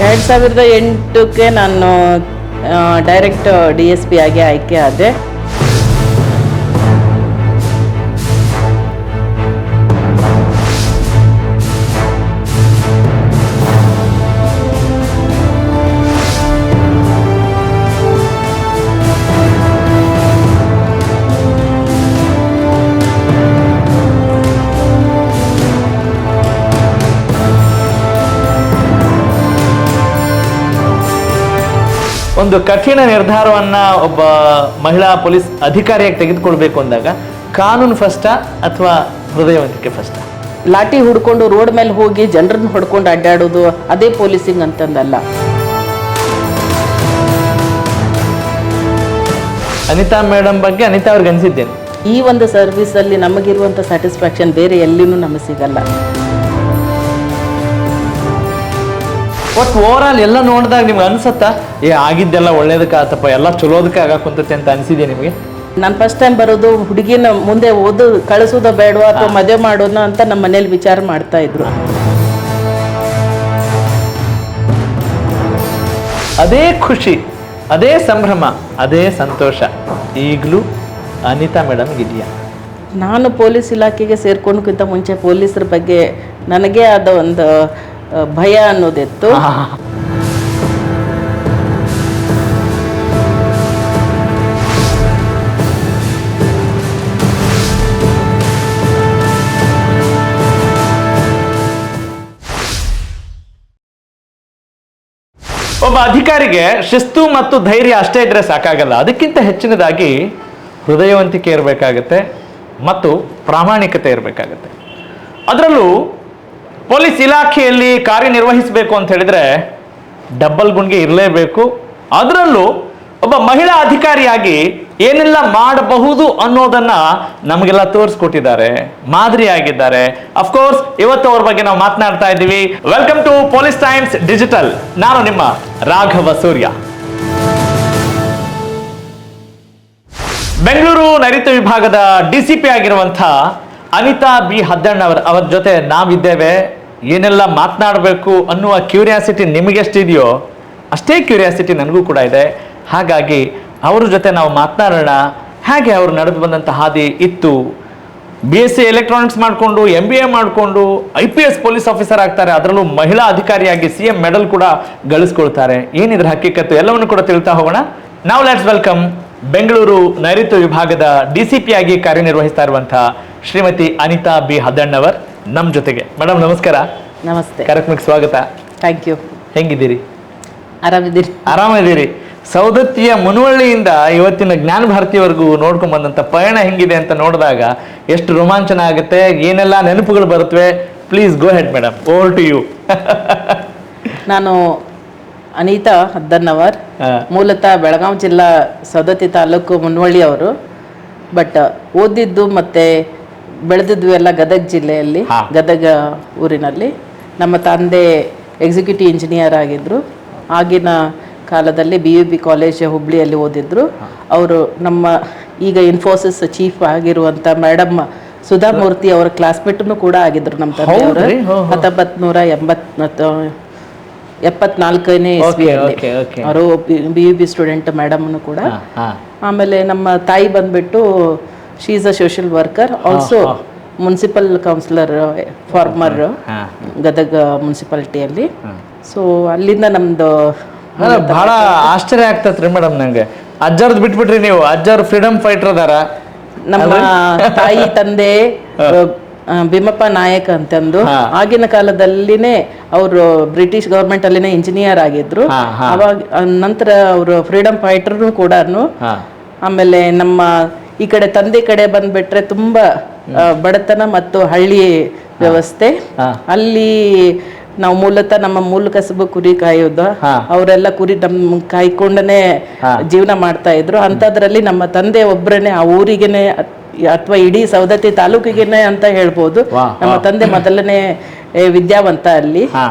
2008ಕ್ಕೆ ನಾನು direct DSP ಆಗಿ ಆಯ್ಕೆ ಆದೆ. ಒಂದು ಕಠಿಣ ನಿರ್ಧಾರವನ್ನ ಒಬ್ಬ ಮಹಿಳಾ ಪೊಲೀಸ್ ಅಧಿಕಾರಿಯಾಗಿ ತೆಗೆದುಕೊಳ್ಬೇಕು ಅಂದಾಗ ಕಾನೂನು ಫಸ್ಟಾ ಅಥವಾ ಹೃದಯವಂತಿಕೆ ಫಸ್ಟಾ? ಲಾಠಿ ಹುಡ್ಕೊಂಡು ರೋಡ್ ಮೇಲೆ ಹೋಗಿ ಜನರನ್ನ ಹೊಡ್ಕೊಂಡು ಅಡ್ಡಾಡೋದು ಅದೇ ಪೊಲೀಸಿಂಗ್ ಅಂತಂದಲ್ಲ. ಅನಿತಾ ಮೇಡಮ್ ಬಗ್ಗೆ ಅನಿತಾ ಅವ್ರಿಗೆ ಅನಿಸಿದ್ದೇನೆ, ಈ ಒಂದು ಸರ್ವಿಸಲ್ಲಿ ನಮಗಿರುವಂಥ ಸ್ಯಾಟಿಸ್ಫ್ಯಾಕ್ಷನ್ ಬೇರೆ ಎಲ್ಲಿನೂ ನಮಗೆ ಸಿಗಲ್ಲ. ಒಟ್ಟು ಓವರ್ ಆಲ್ ಎಲ್ಲ ನೋಡಿದಾಗ ನಿಮ್ಗೆ ಅನ್ಸತ್ತಾ ಆಗಿದ್ದೆಲ್ಲ ಒಳ್ಳೇದಕ್ಕಾತಪ್ಪ, ಎಲ್ಲ ಚಲೋದಕ್ಕೆ ಆಗಕ್ಕೆ ಕುಂತತೆ ಅಂತ ಅನಿಸಿದೆ ನಿಮಗೆ? ನಾನು ಫಸ್ಟ್ ಟೈಮ್ ಬರೋದು ಹುಡುಗಿನ ಮುಂದೆ ಓದು ಕಳಿಸೋದ ಬೇಡವಾ ಅಥವಾ ಮದುವೆ ಮಾಡೋಣ ಅಂತ ನಮ್ಮ ಮನೇಲಿ ವಿಚಾರ ಮಾಡ್ತಾ ಇದ್ರು. ಅದೇ ಖುಷಿ, ಅದೇ ಸಂಭ್ರಮ, ಅದೇ ಸಂತೋಷ ಈಗಲೂ ಅನಿತಾ ಮೇಡಮ್ಗೆ ಇದೆಯಾ? ನಾನು ಪೊಲೀಸ್ ಇಲಾಖೆಗೆ ಸೇರ್ಕೊಂಡ್ಕಿಂತ ಮುಂಚೆ ಪೊಲೀಸರ ಬಗ್ಗೆ ನನಗೆ ಆದ ಒಂದು ಭಯ ಅನ್ನೋದಿತ್ತು. ಒಬ್ಬ ಅಧಿಕಾರಿಗೆ ಶಿಸ್ತು ಮತ್ತು ಧೈರ್ಯ ಅಷ್ಟೇ ಇದ್ರೆ ಸಾಕಾಗಲ್ಲ, ಅದಕ್ಕಿಂತ ಹೆಚ್ಚಿನದಾಗಿ ಹೃದಯವಂತಿಕೆ ಇರಬೇಕಾಗತ್ತೆ ಮತ್ತು ಪ್ರಾಮಾಣಿಕತೆ ಇರಬೇಕಾಗತ್ತೆ. ಅದರಲ್ಲೂ ಪೊಲೀಸ್ ಇಲಾಖೆಯಲ್ಲಿ ಕಾರ್ಯನಿರ್ವಹಿಸಬೇಕು ಅಂತ ಹೇಳಿದ್ರೆ ಡಬ್ಬಲ್ ಗುಂಡಿಗೆ ಇರಲೇಬೇಕು. ಅದರಲ್ಲೂ ಒಬ್ಬ ಮಹಿಳಾ ಅಧಿಕಾರಿಯಾಗಿ ಏನೆಲ್ಲ ಮಾಡಬಹುದು ಅನ್ನೋದನ್ನ ನಮಗೆಲ್ಲ ತೋರಿಸ್ಕೊಟ್ಟಿದ್ದಾರೆ, ಮಾದರಿಯಾಗಿದ್ದಾರೆ. ಅಫ್ಕೋರ್ಸ್ ಇವತ್ತು ಅವ್ರ ಬಗ್ಗೆ ನಾವು ಮಾತನಾಡ್ತಾ ಇದ್ದೀವಿ. Welcome to police times digital. ನಾನು ನಿಮ್ಮ ರಾಘವ ಸೂರ್ಯ. ಬೆಂಗಳೂರು ನೈಋತ್ಯ ವಿಭಾಗದ DCP ಆಗಿರುವಂಥ ಅನಿತಾ B ಹದ್ದಣ್ಣ ಅವರ ಜೊತೆ ನಾವಿದ್ದೇವೆ. ಏನೆಲ್ಲ ಮಾತನಾಡಬೇಕು ಅನ್ನುವ ಕ್ಯೂರಿಯಾಸಿಟಿ ನಿಮಗೆಷ್ಟಿದೆಯೋ ಅಷ್ಟೇ ಕ್ಯೂರಿಯಾಸಿಟಿ ನನಗೂ ಕೂಡ ಇದೆ. ಹಾಗಾಗಿ ಅವ್ರ ಜೊತೆ ನಾವು ಮಾತನಾಡೋಣ. ಹಾಗೆ ಅವರು ನಡೆದು ಬಂದಂಥ ಹಾದಿ ಇತ್ತು. BSc ಎಲೆಕ್ಟ್ರಾನಿಕ್ಸ್ ಮಾಡಿಕೊಂಡು MBA ಮಾಡಿಕೊಂಡು IPS ಪೊಲೀಸ್ ಆಫೀಸರ್ ಆಗ್ತಾರೆ. ಅದರಲ್ಲೂ ಮಹಿಳಾ ಅಧಿಕಾರಿಯಾಗಿ CM ಮೆಡಲ್ ಕೂಡ ಗಳಿಸ್ಕೊಳ್ತಾರೆ. ಏನಿದ್ರ ಹಕ್ಕಿಕತ್ತು ಎಲ್ಲವನ್ನು ಕೂಡ ತಿಳ್ತಾ ಹೋಗೋಣ. ನಾವು ಲೆಟ್ಸ್ ವೆಲ್ಕಮ್ ಬೆಂಗಳೂರು ನೈಋತ್ಯ ವಿಭಾಗದ DCP ಆಗಿ ಕಾರ್ಯನಿರ್ವಹಿಸ್ತಾ ಇರುವಂಥ ಶ್ರೀಮತಿ ಅನಿತಾ B ಹದ್ದಣ್ಣವರ್ ನಮ್ಮ ಜೊತೆಗೆ. ಮೇಡಮ್ ನಮಸ್ಕಾರ. ನಮಸ್ತೆ. ಕಾರ್ಯಕ್ರಮಕ್ಕೆ ಸ್ವಾಗತ. Thank you. ಹೆಂಗಿದ್ದೀರಿ? ಆರಾಮಿದ್ದೀರಿ? ಆರಾಮಿದ್ದೀರಿ. ಸೌದತ್ತಿಯ ಮುನವಳ್ಳಿಯಿಂದ ಇವತ್ತಿನ ಜ್ಞಾನ ಭಾರತಿಯವರೆಗೂ ನೋಡ್ಕೊಂಡ್ ಬಂದಂಥ ಪಯಣ ಹೆಂಗಿದೆ ಅಂತ ನೋಡಿದಾಗ ಎಷ್ಟು ರೋಮಾಂಚನ ಆಗುತ್ತೆ, ಏನೆಲ್ಲ ನೆನಪುಗಳು ಬರುತ್ತವೆ. Please go ahead madam, over to you. ನಾನು ಅನಿತಾ ಹದ್ದಣ್ಣವರ್, ಮೂಲತಃ ಬೆಳಗಾವಿ ಜಿಲ್ಲಾ ಸವದತ್ತಿ ತಾಲೂಕು ಮುನವಳ್ಳಿ ಅವರು. ಬಟ್ ಓದಿದ್ದು ಮತ್ತು ಬೆಳೆದಿದ್ವು ಎಲ್ಲ ಗದಗ ಜಿಲ್ಲೆಯಲ್ಲಿ, ಗದಗ ಊರಿನಲ್ಲಿ. ನಮ್ಮ ತಂದೆ ಎಕ್ಸಿಕ್ಯೂಟಿವ್ ಇಂಜಿನಿಯರ್ ಆಗಿದ್ದರು. ಆಗಿನ ಕಾಲದಲ್ಲಿ BUB ಕಾಲೇಜ್ ಹುಬ್ಳಿಯಲ್ಲಿ ಓದಿದ್ರು. ಅವರು ನಮ್ಮ ಈಗ ಇನ್ಫೋಸಿಸ್ ಚೀಫ್ ಆಗಿರುವಂಥ ಮೇಡಮ್ ಸುಧಾಮೂರ್ತಿ ಅವರ ಕ್ಲಾಸ್ಮೇಟ್ನು ಕೂಡ ಆಗಿದ್ರು ನಮ್ಮ ತಂದೆಯವರು. 1974ನೇ ಇಸ್ವಿಯಲ್ಲಿ ಅವರು BUB ಸ್ಟೂಡೆಂಟ್ ಮೇಡಮ್ನು ಕೂಡ. ಆಮೇಲೆ ನಮ್ಮ ತಾಯಿ ಬಂದ್ಬಿಟ್ಟು she is a social worker, also municipal councillor former Gadag ಮುನ್ಸಿಪಾಲಿಟಿಯಲ್ಲಿ. ಸೊ ಅಲ್ಲಿಂದ ನಮ್ದು ಬಹಳ ಆಶ್ಚರ್ಯ ಆಗ್ತತ್ರಿ ಮೇಡಮ್ ನಂಗೆ. ಅಜ್ಜರ್ದು ಬಿಟ್ಬಿಟ್ರಿ ನೀವು, ಅಜ್ಜರ್ ಫ್ರೀಡಮ್ ಫೈಟರ್ ಅದಾರ. ನಮ್ಮ ತಾಯಿ ತಂದೆ ಭೀಮಪ್ಪ ನಾಯಕ್ ಅಂತಂದು ಆಗಿನ ಕಾಲದಲ್ಲಿನೇ ಅವರು ಬ್ರಿಟಿಷ್ ಗವರ್ಮೆಂಟ್ ಅಲ್ಲಿನೇ ಇಂಜಿನಿಯರ್ ಆಗಿದ್ರು. ಅವಾಗ ನಂತರ ಅವರು ಫ್ರೀಡಮ್ ಫೈಟರ್ನು ಕೂಡ. ಆಮೇಲೆ ನಮ್ಮ ಈ ಕಡೆ ತಂದೆ ಕಡೆ ಬಂದ್ಬಿಟ್ರೆ ತುಂಬಾ ಬಡತನ ಮತ್ತು ಹಳ್ಳಿ ವ್ಯವಸ್ಥೆ. ಅಲ್ಲಿ ನಾವು ಮೂಲತಃ ನಮ್ಮ ಮೂಲ ಕಸಬು ಕುರಿ ಕಾಯೋದು. ಅವರೆಲ್ಲ ಕುರಿ ನಮ್ ಕಾಯ್ಕೊಂಡನೆ ಜೀವನ ಮಾಡ್ತಾ ಇದ್ರು. ಅಂಥದ್ರಲ್ಲಿ ನಮ್ಮ ತಂದೆ ಒಬ್ಬರೇ ಆ ಊರಿಗೆನೆ ಅಥವಾ ಇಡೀ ಸವದತ್ತಿ ತಾಲೂಕಿಗೆನೆ ಅಂತ ಹೇಳ್ಬೋದು. ನಮ್ಮ ತಂದೆ ಮೊದಲನೇ ವಿದ್ಯಾವಂತ ಅಲ್ಲಿ.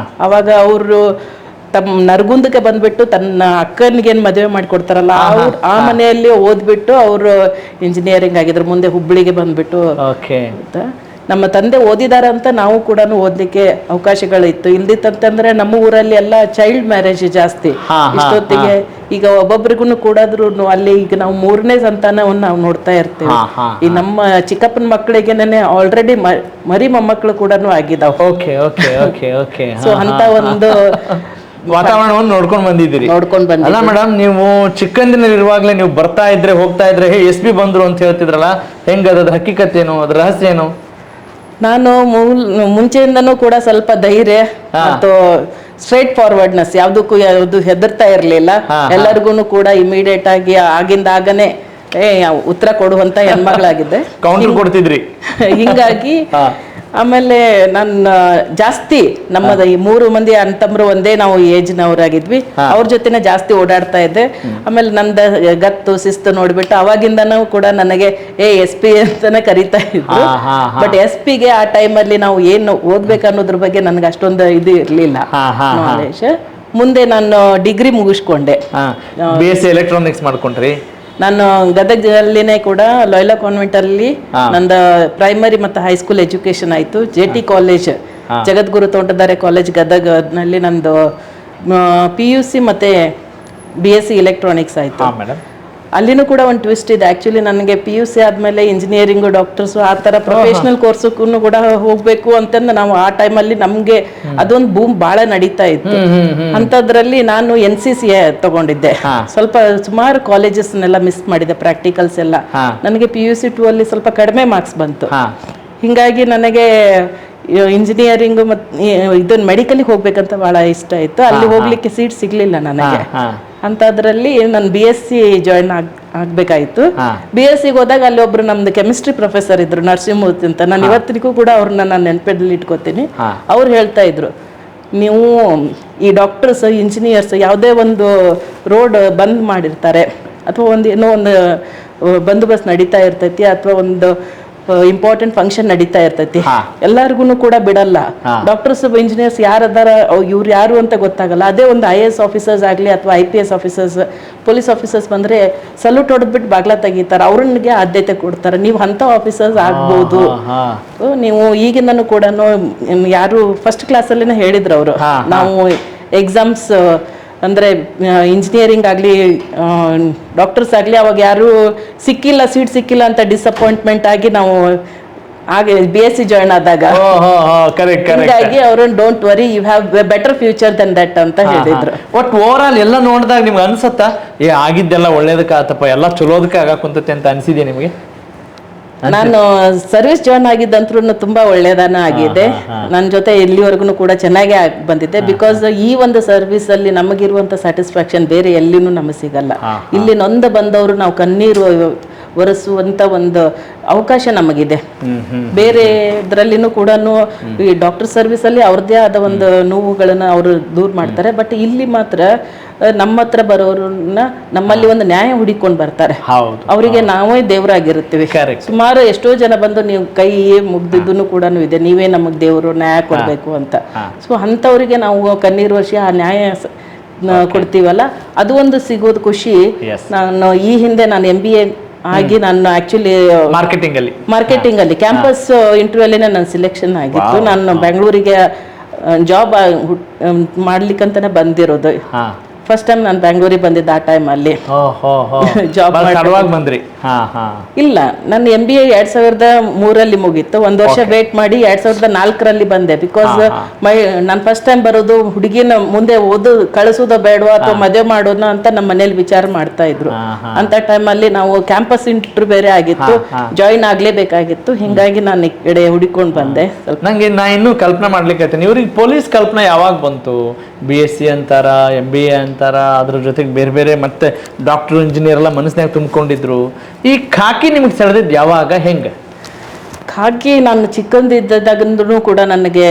ಅವಾಗ ಅವರು ತಮ್ಮ ನರಗುಂದಕ್ಕೆ ಬಂದ್ಬಿಟ್ಟು ತನ್ನ ಅಕ್ಕನಿಗೇನು ಮದುವೆ ಮಾಡಿಕೊಡ್ತಾರಲ್ಲ ಆ ಮನೆಯಲ್ಲಿ ಓದ್ಬಿಟ್ಟು ಅವರು ಇಂಜಿನಿಯರಿಂಗ್ ಆಗಿದ್ರು. ಮುಂದೆ ಹುಬ್ಳಿಗೆ ಬಂದ್ಬಿಟ್ಟು ನಮ್ಮ ತಂದೆ ಓದಿದಾರ ಅಂತ ನಾವು ಕೂಡ ಓದ್ಲಿಕ್ಕೆ ಅವಕಾಶಗಳಿತ್ತು. ಇಲ್ದಿತ್ತಂತಂದ್ರೆ ನಮ್ಮ ಊರಲ್ಲಿ ಎಲ್ಲ ಚೈಲ್ಡ್ ಮ್ಯಾರೇಜ್ ಜಾಸ್ತಿ. ಇಷ್ಟೊತ್ತಿಗೆ ಈಗ ಒಬ್ಬೊಬ್ರಿಗೂ ಕೂಡಾದ್ರೂ ಅಲ್ಲಿ ಈಗ ನಾವು 3ನೇ ಸಂತಾನವನ್ನು ನಾವು ನೋಡ್ತಾ ಇರ್ತೇವೆ. ಈ ನಮ್ಮ ಚಿಕ್ಕಪ್ಪನ ಮಕ್ಕಳಿಗೆನೇ ಆಲ್ರೆಡಿ ಮರಿ ಮೊಮ್ಮಕ್ಕಳು ಕೂಡ ಆಗಿದಾವ. ಸೊ ಅಂತ ಒಂದು ವಾತಾವರಣವನ್ನು ನೋಡ್ಕೊಂಡು ಬಂದಿದ್ದೀರಿ. ಅಲ್ಲ ಮೇಡಮ್, ನೀವು ಚಿಕ್ಕಂದಿನಲ್ಲಿರುವಾಗಲೇ ನೀವು ಬರ್ತಾ ಇದ್ರೆ ಹೋಗ್ತಾ ಇದ್ರೆ SP ಬಂದ್ರು ಅಂತ ಹೇಳ್ತಿದ್ರಲ್ಲ, ಹೆಂಗದ ಹಕ್ಕಿಕತ್ತೇನು, ಅದ್ರ ರಹಸ್ಯ ಏನು? ನಾನು ಮುಂಚೆಯಿಂದನೂ ಕೂಡ ಸ್ವಲ್ಪ ಧೈರ್ಯ ಮತ್ತು ಸ್ಟ್ರೈಟ್ ಫಾರ್ವರ್ಡ್ನೆಸ್, ಯಾವ್ದು ಹೆದರ್ತಾ ಇರ್ಲಿಲ್ಲ. ಎಲ್ಲರಿಗೂ ಕೂಡ ಇಮಿಡಿಯೇಟ್ ಆಗಿ ಆಗಿಂದಾಗನೇ ಉತ್ತರ ಕೊಡುವಂತ ಹೆಣ್ಮಗಳಾಗಿದ್ದೆ. ಕೌಂಟರ್ ಕೊಡ್ತಿದ್ರಿ. ಹಿಂಗಾಗಿ ಆಮೇಲೆ ನಾನು ಜಾಸ್ತಿ ನಮ್ಮದ ಈ 3 ಮಂದಿ ಅಣ್ತಂಬ್ರು ಒಂದೇ ನಾವು ಏಜ್ನವರಾಗಿದ್ವಿ. ಅವ್ರ ಜೊತೆನೆ ಜಾಸ್ತಿ ಓಡಾಡ್ತಾ ಇದ್ದೆ. ಆಮೇಲೆ ನಂದ ಗತ್ತು ಶಿಸ್ತು ನೋಡ್ಬಿಟ್ಟು ಅವಾಗಿಂದನೂ ಕೂಡ ನನಗೆ SP ಅಂತಾನೆ ಕರಿತಾ ಇದ್ರು. ಬಟ್ SP-ಗೆ ಆ ಟೈಮಲ್ಲಿ ನಾವು ಏನು ಓದ್ಬೇಕನ್ನೋದ್ರ ಬಗ್ಗೆ ನನಗೆ ಅಷ್ಟೊಂದು ಇದು ಇರ್ಲಿಲ್ಲ ನಾಲೆಜ್. ಮುಂದೆ ನಾನು ಡಿಗ್ರಿ ಮುಗಿಸ್ಕೊಂಡೆ. BSc ಎಲೆಕ್ಟ್ರಾನಿಕ್ಸ್ ಮಾಡ್ಕೊಂಡ್ರಿ? ನಾನು ಗದಗದಲ್ಲಿನೇ ಕೂಡ ಲಾಯ್ಲಾ ಕಾನ್ವೆಂಟ್ ಅಲ್ಲಿ ನಂದು ಪ್ರೈಮರಿ ಮತ್ತು ಹೈಸ್ಕೂಲ್ ಎಜುಕೇಶನ್ ಆಯ್ತು. JT ಕಾಲೇಜ್, ಜಗದ್ಗುರು ತೋಂಟದಾರ್ಯ ಕಾಲೇಜ್ ಗದಗನಲ್ಲಿ ನಂದು PUC ಮತ್ತೆ BSc ಎಲೆಕ್ಟ್ರಾನಿಕ್ಸ್ ಆಯ್ತು. ಅಲ್ಲಿನೂ ಕೂಡ ಒಂದು ಟ್ವಿಸ್ಟ್ ಇದೆ. ಆಕ್ಚುಲಿ ನನಗೆ PUC ಆದ್ಮೇಲೆ ಇಂಜಿನಿಯರಿಂಗು, ಡಾಕ್ಟರ್ಸು ಆ ಥರ ಪ್ರೊಫೆಷನಲ್ ಕೋರ್ಸಕ್ಕೂ ಕೂಡ ಹೋಗ್ಬೇಕು ಅಂತಂದು ನಾವು ಆ ಟೈಮಲ್ಲಿ ನಮಗೆ ಅದೊಂದು ಬೂಮ್ ಭಾಳ ನಡೀತಾ ಇತ್ತು. ಅಂಥದ್ರಲ್ಲಿ ನಾನು NCC ತಗೊಂಡಿದ್ದೆ. ಸ್ವಲ್ಪ ಸುಮಾರು ಕಾಲೇಜಸ್ನೆಲ್ಲ ಮಿಸ್ ಮಾಡಿದೆ, ಪ್ರಾಕ್ಟಿಕಲ್ಸ್ ಎಲ್ಲ. ನನಗೆ PUC 2 ಅಲ್ಲಿ ಸ್ವಲ್ಪ ಕಡಿಮೆ ಮಾರ್ಕ್ಸ್ ಬಂತು. ಹಿಂಗಾಗಿ ನನಗೆ ಇಂಜಿನಿಯರಿಂಗು ಮತ್ತು ಇದನ್ನ ಮೆಡಿಕಲ್ಗೆ ಹೋಗ್ಬೇಕಂತ ಬಹಳ ಇಷ್ಟ ಇತ್ತು. ಅಲ್ಲಿ ಹೋಗ್ಲಿಕ್ಕೆ ಸೀಟ್ ಸಿಗ್ಲಿಲ್ಲ ನನಗೆ. ಅಂತದ್ರಲ್ಲಿ ನಾನು BSc ಜಾಯಿನ್ ಆಗ್ಬೇಕಾಯ್ತು. BSc ಹೋದಾಗ ಅಲ್ಲಿ ಒಬ್ರು ನಮ್ದು ಕೆಮಿಸ್ಟ್ರಿ ಪ್ರೊಫೆಸರ್ ಇದ್ರು, ನರಸಿಂಹಮೂರ್ತಿ ಅಂತ. ನಾನು ಇವತ್ತಿಗೂ ಕೂಡ ಅವ್ರನ್ನ ನಾನು ನೆನಪಲ್ಲಿ ಇಟ್ಕೋತೀನಿ. ಅವ್ರು ಹೇಳ್ತಾ ಇದ್ರು, ನೀವು ಈ ಡಾಕ್ಟರ್ಸ್, ಇಂಜಿನಿಯರ್ಸ್ ಯಾವುದೇ ಒಂದು ರೋಡ್ ಬಂದ್ ಮಾಡಿರ್ತಾರೆ ಅಥವಾ ಏನೋ ಒಂದು ಬಂದೋಬಸ್ತ್ ನಡೀತಾ ಇರ್ತೈತಿ ಅಥವಾ ಒಂದು ಇಂಪಾರ್ಟೆಂಟ್ ಫಂಕ್ಷನ್ ನಡೀತಾ ಇರ್ತೈತಿ, ಎಲ್ಲಾರ್ಗು ಕೂಡ ಬಿಡಲ್ಲ. ಡಾಕ್ಟರ್ಸ್, ಇಂಜಿನಿಯರ್ಸ್ ಯಾರದಾರ ಇವ್ರು ಯಾರು ಅಂತ ಗೊತ್ತಾಗಲ್ಲ. ಅದೇ ಒಂದು IAS ಆಫೀಸರ್ಸ್ ಆಗ್ಲಿ ಅಥವಾ IPS ಆಫೀಸರ್ಸ್, ಪೊಲೀಸ್ ಆಫೀಸರ್ಸ್ ಬಂದ್ರೆ ಸಲ್ಯೂಟ್ ಹೊಡೆದ್ಬಿಟ್ಟು ಬಾಗ್ಲ ತೆಗಿತಾರೆ, ಅವ್ರನ್ಗೆ ಆದ್ಯತೆ ಕೊಡ್ತಾರೆ. ನೀವು ಅಂತ ಆಫೀಸರ್ಸ್ ಆಗ್ಬೋದು. ನೀವು ಈಗಿಂದನೂ ಕೂಡ ಯಾರು ಫಸ್ಟ್ ಕ್ಲಾಸಲ್ಲಿನೇ ಹೇಳಿದ್ರು ಅವರು, ನಾವು ಎಕ್ಸಾಮ್ಸ್ ಅಂದರೆ ಇಂಜಿನಿಯರಿಂಗ್ ಆಗಲಿ ಡಾಕ್ಟರ್ಸ್ ಆಗಲಿ ಅವಾಗ ಯಾರು ಸಿಕ್ಕಿಲ್ಲ, ಸೀಟ್ ಸಿಕ್ಕಿಲ್ಲ ಅಂತ ಡಿಸಪಾಯಿಂಟ್ಮೆಂಟ್ ಆಗಿ ನಾವು ಹಾಗೆ BSc ಜಾಯ್ನ್ ಆದಾಗ ಹೀಗಾಗಿ ಅವರು don't worry, you have better future than that ಅಂತ ಹೇಳಿದ್ರು. ಒಟ್ಟು ಓವರ್ ಆಲ್ ಎಲ್ಲ ನೋಡಿದಾಗ ನಿಮ್ಗೆ ಅನ್ಸತ್ತಾ ಆಗಿದ್ದೆಲ್ಲ ಒಳ್ಳೇದಕ್ಕೆ ಆತಪ್ಪ, ಎಲ್ಲ ಚಲೋದಕ್ಕೆ ಆಗಾಕುಂತತೆ ಅಂತ ಅನ್ಸಿದೆ ನಿಮಗೆ? ನಾನು ಸರ್ವಿಸ್ ಜಾಯ್ನ್ ಆಗಿದ್ದಂತ್ರೂ ತುಂಬಾ ಒಳ್ಳೇದಾನ ಆಗಿದೆ. ನನ್ನ ಜೊತೆ ಇಲ್ಲಿವರೆಗೂ ಕೂಡ ಚೆನ್ನಾಗೇ ಬಂದಿದೆ. ಬಿಕಾಸ್ ಈ ಒಂದು ಸರ್ವಿಸ್ ಅಲ್ಲಿ ನಮಗಿರುವಂತ ಸ್ಯಾಟಿಸ್ಫ್ಯಾಕ್ಷನ್ ಬೇರೆ ಎಲ್ಲಿನೂ ನಮಗೆ ಸಿಗಲ್ಲ. ಇಲ್ಲಿ ನೊಂದ ಬಂದವರು ನಾವು ಕಣ್ಣೀರು ಒರೆಸುವಂತ ಒಂದು ಅವಕಾಶ ನಮಗಿದೆ. ಬೇರೆ ಇದರಲ್ಲಿನೂ ಕೂಡ ಈ ಡಾಕ್ಟರ್ ಸರ್ವಿಸ್ ಅಲ್ಲಿ ಅವ್ರದ್ದೇ ಆದ ಒಂದು ನೋವುಗಳನ್ನ ಅವರು ದೂರ ಮಾಡ್ತಾರೆ. ಬಟ್ ಇಲ್ಲಿ ಮಾತ್ರ ನಮ್ಮ ಹತ್ರ ಬರೋರನ್ನ ನಮ್ಮಲ್ಲಿ ಒಂದು ನ್ಯಾಯ ಹುಡಿಕೊಂಡು ಬರ್ತಾರೆ. ಅವರಿಗೆ ನಾವೇ ದೇವರಾಗಿರ್ತೀವಿ. ಸುಮಾರು ಎಷ್ಟೋ ಜನ ಬಂದು ನೀವು ಕೈ ಮುಗ್ದಿದ್ದೂ ಕೂಡ ಇದೆ, ನೀವೇ ನಮಗ್ ದೇವರು ನ್ಯಾಯ ಕೊಡ್ಬೇಕು ಅಂತ. ಸೊ ಅಂತವರಿಗೆ ನಾವು ಕಣ್ಣೀರು ವರ್ಷ ಆ ನ್ಯಾಯ ಕೊಡ್ತೀವಲ್ಲ, ಅದು ಒಂದು ಸಿಗೋದು ಖುಷಿ. ನಾನು ಈ ಹಿಂದೆ ನಾನು MBA ಆಗಿ ನಾನು ಆಕ್ಚುಲಿ ಮಾರ್ಕೆಟಿಂಗ್ ಅಲ್ಲಿ ಕ್ಯಾಂಪಸ್ ಇಂಟರ್ವ್ಯೂ ಅಲ್ಲಿ ನನ್ನ ಸಿಲೆಕ್ಷನ್ ಆಗಿತ್ತು. ನಾನು ಬೆಂಗಳೂರಿಗೆ ಜಾಬ್ ಮಾಡ್ಲಿಕ್ಕಂತಾನೆ ಬಂದಿರೋದು. ಫಸ್ಟ್ ಟೈಮ್ ನಾನು ಬೆಂಗಳೂರಿಗೆ ಬಂದಿದ್ದೆ ಆ ಟೈಮ್ ಅಲ್ಲಿ ಜಾಬ್ ಬಂದ್ರಿ. ಇಲ್ಲ, ನನ್ನ MBA 2003 ಮುಗೀತು. ಒಂದ್ ವರ್ಷ ವೇಟ್ ಮಾಡಿ 2004 ಬಂದೆ. ಬಿಕಾಸ್ ನಾನು ಫಸ್ಟ್ ಟೈಮ್ ಬರೋದು ಹುಡುಗಿನ ಮುಂದೆ ಓದು ಕಳಿಸೋದ ಬೇಡವಾ ಅಥವಾ ಮದುವೆ ಮಾಡೋಣ ಅಂತ ನಮ್ಮ ಮನೇಲಿ ವಿಚಾರ ಮಾಡ್ತಾ ಇದ್ರು. ಅಂತ ಟೈಮ್ ಅಲ್ಲಿ ನಾವು ಕ್ಯಾಂಪಸ್ ಇಂಟರ್ವ್ಯೂ ಬೇರೆ ಆಗಿತ್ತು, ಜಾಯಿನ್ ಆಗ್ಲೇಬೇಕಾಗಿತ್ತು. ಹಿಂಗಾಗಿ ನಾನು ಈ ಕಡೆ ಹುಡುಕೊಂಡು ಬಂದೆ. ನಂಗೆ ನಾ ಇನ್ನೂ ಕಲ್ಪನೆ ಮಾಡ್ಲಿಕ್ಕೆ ಇವ್ರಿಗೆ ಪೊಲೀಸ್ ಕಲ್ಪನೆ ಯಾವಾಗ ಬಂತು? BSc ಅಂತಾರ, MBA ಅಂತಾರ, ಅದ್ರ ಜೊತೆಗೆ ಬೇರೆ ಬೇರೆ ಮತ್ತೆ ಡಾಕ್ಟರ್, ಇಂಜಿನಿಯರ್ ಎಲ್ಲ ಮನಸ್ಸಿನಾಗ ತುಂಬಿಕೊಂಡಿದ್ರು. ಈ ಖಾಕಿ ನಿಮಗೆ ಸೆಳೆದಿದ್ದು ಯಾವಾಗ, ಹೆಂಗೆ? ಖಾಕಿ ನಾನು ಚಿಕ್ಕಂದಿದ್ದಾಗಂದ್ರೂ ಕೂಡ ನನಗೆ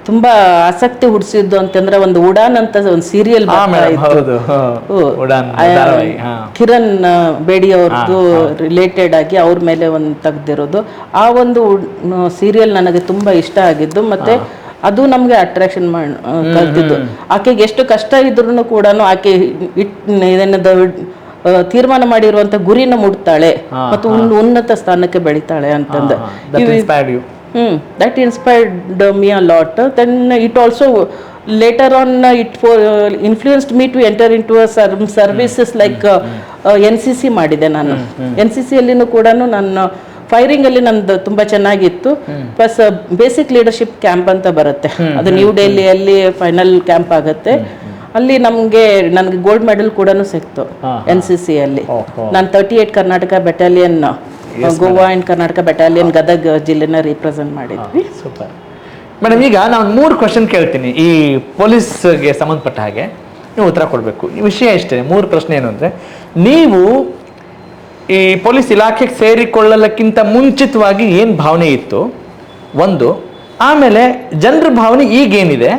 ತುಂಬಾ ಆಸಕ್ತಿ ಹುಡ್ಸಿದ್ದು ಅಂತಂದ್ರೆ ಒಂದು ಉಡಾನ್ ಅಂತ ಒಂದು ಸೀರಿಯಲ್ ಕಿರಣ್ ಬೇಡಿ ಅವ್ರದ್ದು ರಿಲೇಟೆಡ್ ಆಗಿ ಅವ್ರ ಮೇಲೆ ಒಂದು ತೆಗ್ದಿರೋದು. ಆ ಒಂದು ಸೀರಿಯಲ್ ನನಗೆ ತುಂಬಾ ಇಷ್ಟ ಆಗಿದ್ದು. ಮತ್ತೆ ಅದು ನಮ್ಗೆ ಅಟ್ರಾಕ್ಷನ್ ಕಲ್ತಿದ್ದು. ಆಕೆಗೆ ಎಷ್ಟು ಕಷ್ಟ ಇದ್ರು ಕೂಡ ಆಕೆ ತೀರ್ಮಾನ ಮಾಡಿರುವಂತ ಗುರಿನ ಮುಟ್ತಾಳೆ ಮತ್ತು ಒಂದು ಉನ್ನತ ಸ್ಥಾನಕ್ಕೆ ಬೆಳಿತಾಳೆ ಅಂತಂದು. That inspired me a lot. Then it also later on influenced me to enter into some services like NCC ಮಾಡಿದೆ ನಾನು. NCC ಅಲ್ಲಿನೂ ಕೂಡ ನಾನು ಫೈರಿಂಗ್ ಅಲ್ಲಿ ನಂದು ತುಂಬಾ ಚೆನ್ನಾಗಿತ್ತು. ಪ್ಲಸ್ ಬೇಸಿಕ್ ಲೀಡರ್ಶಿಪ್ ಕ್ಯಾಂಪ್ ಅಂತ ಬರುತ್ತೆ, ಅದು ನ್ಯೂ ಡೆಲ್ಲಿಯಲ್ಲಿ ಫೈನಲ್ ಕ್ಯಾಂಪ್ ಆಗುತ್ತೆ. ಅಲ್ಲಿ ನನಗೆ ಗೋಲ್ಡ್ ಮೆಡಲ್ ಕೂಡ ಸಿಕ್ತು NCC ಅಲ್ಲಿ. ನಾನು 38 Karnataka battalion, Goa and Karnataka battalion Gadag ಜಿಲ್ಲೆನ ರಿಪ್ರೆಸೆಂಟ್ ಮಾಡಿದ್ವಿ. Super madam. ಈಗ ನಾನು 3 ಕ್ವಶನ್ ಕೇಳ್ತೀನಿ ಈ ಪೊಲೀಸ್ಗೆ ಸಂಬಂಧಪಟ್ಟ ಹಾಗೆ, ನೀವು ಉತ್ತರ ಕೊಡಬೇಕು. ಈ ವಿಷಯ ಇಷ್ಟೇ, 3 ಪ್ರಶ್ನೆ ಏನು ಅಂದರೆ, ನೀವು ಈ ಪೊಲೀಸ್ ಇಲಾಖೆಗೆ ಸೇರಿಕೊಳ್ಳಲಕ್ಕಿಂತ ಮುಂಚಿತವಾಗಿ ಏನು ಭಾವನೆ ಇತ್ತು ಒಂದು, ಆಮೇಲೆ ಜನರ ಭಾವನೆ ಈಗೇನಿದೆ,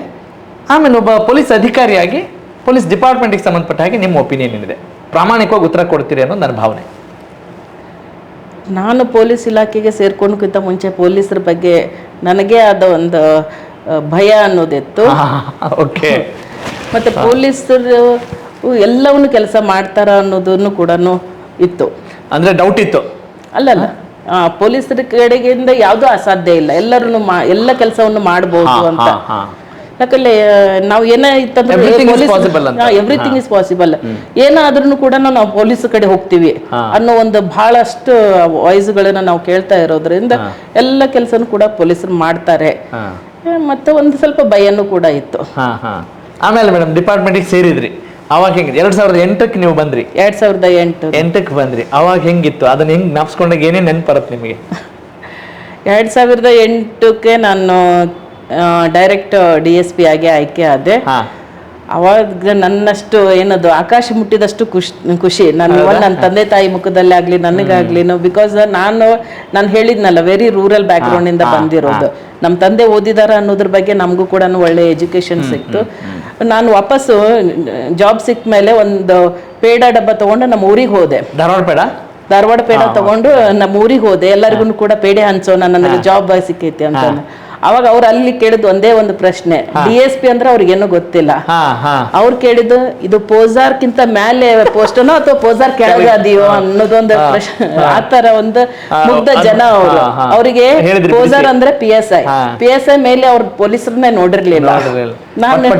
ಆಮೇಲೆ ಒಬ್ಬ ಪೊಲೀಸ್ ಅಧಿಕಾರಿಯಾಗಿ ಪೊಲೀಸ್ ಡಿಪಾರ್ಟ್ಮೆಂಟ್ಗೆ ಸಂಬಂಧಪಟ್ಟ ಹಾಗೆ ನಿಮ್ಮ ಒಪಿನಿಯನ್ ಏನಿದೆ, ಪ್ರಾಮಾಣಿಕವಾಗಿ ಉತ್ತರ ಕೊಡ್ತೀರಿ ಅನ್ನೋದು ನನ್ನ ಭಾವನೆ. ನಾನು ಪೊಲೀಸ್ ಇಲಾಖೆಗೆ ಸೇರ್ಕೊಂಡ್ಕಿಂತ ಮುಂಚೆ ಪೊಲೀಸರ ಬಗ್ಗೆ ನನಗೆ ಆದ ಒಂದು ಭಯ ಅನ್ನೋದಿತ್ತು. ಓಕೆ. ಮತ್ತೆ ಪೊಲೀಸರು ಎಲ್ಲವನ್ನು ಕೆಲಸ ಮಾಡ್ತಾರ ಅನ್ನೋದನ್ನು ಕೂಡ ಇತ್ತು. ಅಂದ್ರೆ ಡೌಟ್ ಇತ್ತು? ಅಲ್ಲಲ್ಲ, ಪೊಲೀಸರ ಕಡೆಗಿಂದ ಯಾವುದೂ ಅಸಾಧ್ಯ ಇಲ್ಲ, ಎಲ್ಲರೂ ಎಲ್ಲ ಕೆಲಸವನ್ನು ಮಾಡಬಹುದು ಅಂತ. ಯಾಕಂದ್ರೆ ನಾವು ಏನಾಯ್ತಂದ್ರೆ ಎವ್ರಿಥಿಂಗ್ ಇಸ್ ಪಾಸಿಬಲ್, ಏನಾದ್ರೂ ಕೂಡ ನಾವು ಪೊಲೀಸ್ ಕಡೆ ಹೋಗ್ತೀವಿ ಅನ್ನೋ ಒಂದು ಬಹಳಷ್ಟು ವಾಯ್ಸ್ಗಳನ್ನ ನಾವು ಕೇಳ್ತಾ ಇರೋದ್ರಿಂದ ಎಲ್ಲ ಕೆಲಸನೂ ಕೂಡ ಪೊಲೀಸರು ಮಾಡ್ತಾರೆ. ಮತ್ತೆ ಒಂದು ಸ್ವಲ್ಪ ಭಯನೂ ಕೂಡ ಇತ್ತು. ಆಮೇಲೆ ಮೇಡಮ್ ಡಿಪಾರ್ಟ್ಮೆಂಟ್ಗೆ ಸೇರಿದ್ರಿ, ಅವಾಗ ಹೆಂಗೆ? 2008ಕ್ಕೆ ನೀವು ಬಂದ್ರಿ. 2008ಕ್ಕೆ ಬಂದ್ರಿ, ಅವಾಗ ಹೆಂಗಿತ್ತು? ಅದನ್ನ ಹೆಂಗ್ ಜ್ಞಾಪಿಸ್ಕೊಂಡಾಗ ಏನೇನು ನೆನಪು ಬರುತ್ತೆ ನಿಮಗೆ? 2008ಕ್ಕೆ ನಾನು ಡೈರೆಕ್ಟ್ DSP ಆಗಿ ಆಯ್ಕೆ ಆದೆ. ಅವಾಗ ನನ್ನಷ್ಟು ಏನದು ಆಕಾಶ ಮುಟ್ಟಿದಷ್ಟು ಖುಷಿ ನನ್ನ ತಂದೆ ತಾಯಿ ಮುಖದಲ್ಲಿ ಆಗ್ಲಿ ನನಗಾಗ್ಲಿ. ಬಿಕಾಸ್ ನಾನು ಹೇಳಿದ್ನಲ್ಲ, ವೆರಿ ರೂರಲ್ ಬ್ಯಾಕ್ ಗ್ರೌಂಡ್ ಇಂದ ಬಂದಿರೋದು. ನಮ್ಮ ತಂದೆ ಓದಿದಾರ ಅನ್ನೋದ್ರ ಬಗ್ಗೆ ನಮಗೂ ಕೂಡ ಒಳ್ಳೆ ಎಜುಕೇಶನ್ ಸಿಕ್ತು. ನಾನು ವಾಪಸ್ಸು ಜಾಬ್ ಸಿಕ್ಕ ಮೇಲೆ ಒಂದು ಪೇಡ ಡಬ್ಬ ತಗೊಂಡು ನಮ್ಮ ಊರಿಗೆ ಹೋದೆ. ಧಾರವಾಡ ಪೇಡ ತಗೊಂಡು ನಮ್ಮ ಊರಿಗೆ ಹೋದೆ. ಎಲ್ಲರಿಗೂ ಕೂಡ ಪೇಡೆ ಹಂಚೋಣ, ನನಗೆ ಜಾಬ್ ಸಿಕ್ಕೈತಿ ಅಂತ. ಅವಾಗ ಅವ್ರು ಅಲ್ಲಿ ಕೇಳಿದ್ದು ಒಂದೇ ಒಂದು ಪ್ರಶ್ನೆ, DSP ಅಂದ್ರೆ ಅವ್ರಿಗೇನು ಗೊತ್ತಿಲ್ಲ. ಅವ್ರು ಕೇಳಿದ್ದು, ಇದು ಪೋಜಾರ್ಕ್ಕಿಂತ ಮೇಲೆ ಪೋಸ್ಟನೋ ಅಥವಾ ಪೋಜಾರ್ ಕೆಳಗೆ ಅದೆಯೋ ಅನ್ನೋದೊಂದು ಪ್ರಶ್ನೆ. ಆತರ ಒಂದು ಮುಗ್ಧ ಜನ ಅವರು. ಅವರಿಗೆ ಪೋಜಾರ್ ಅಂದ್ರೆ PSI ಮೇಲೆ ಅವ್ರ ಪೊಲೀಸರನ್ನೇ ನೋಡಿರ್ಲಿಲ್ಲ. ನಾನು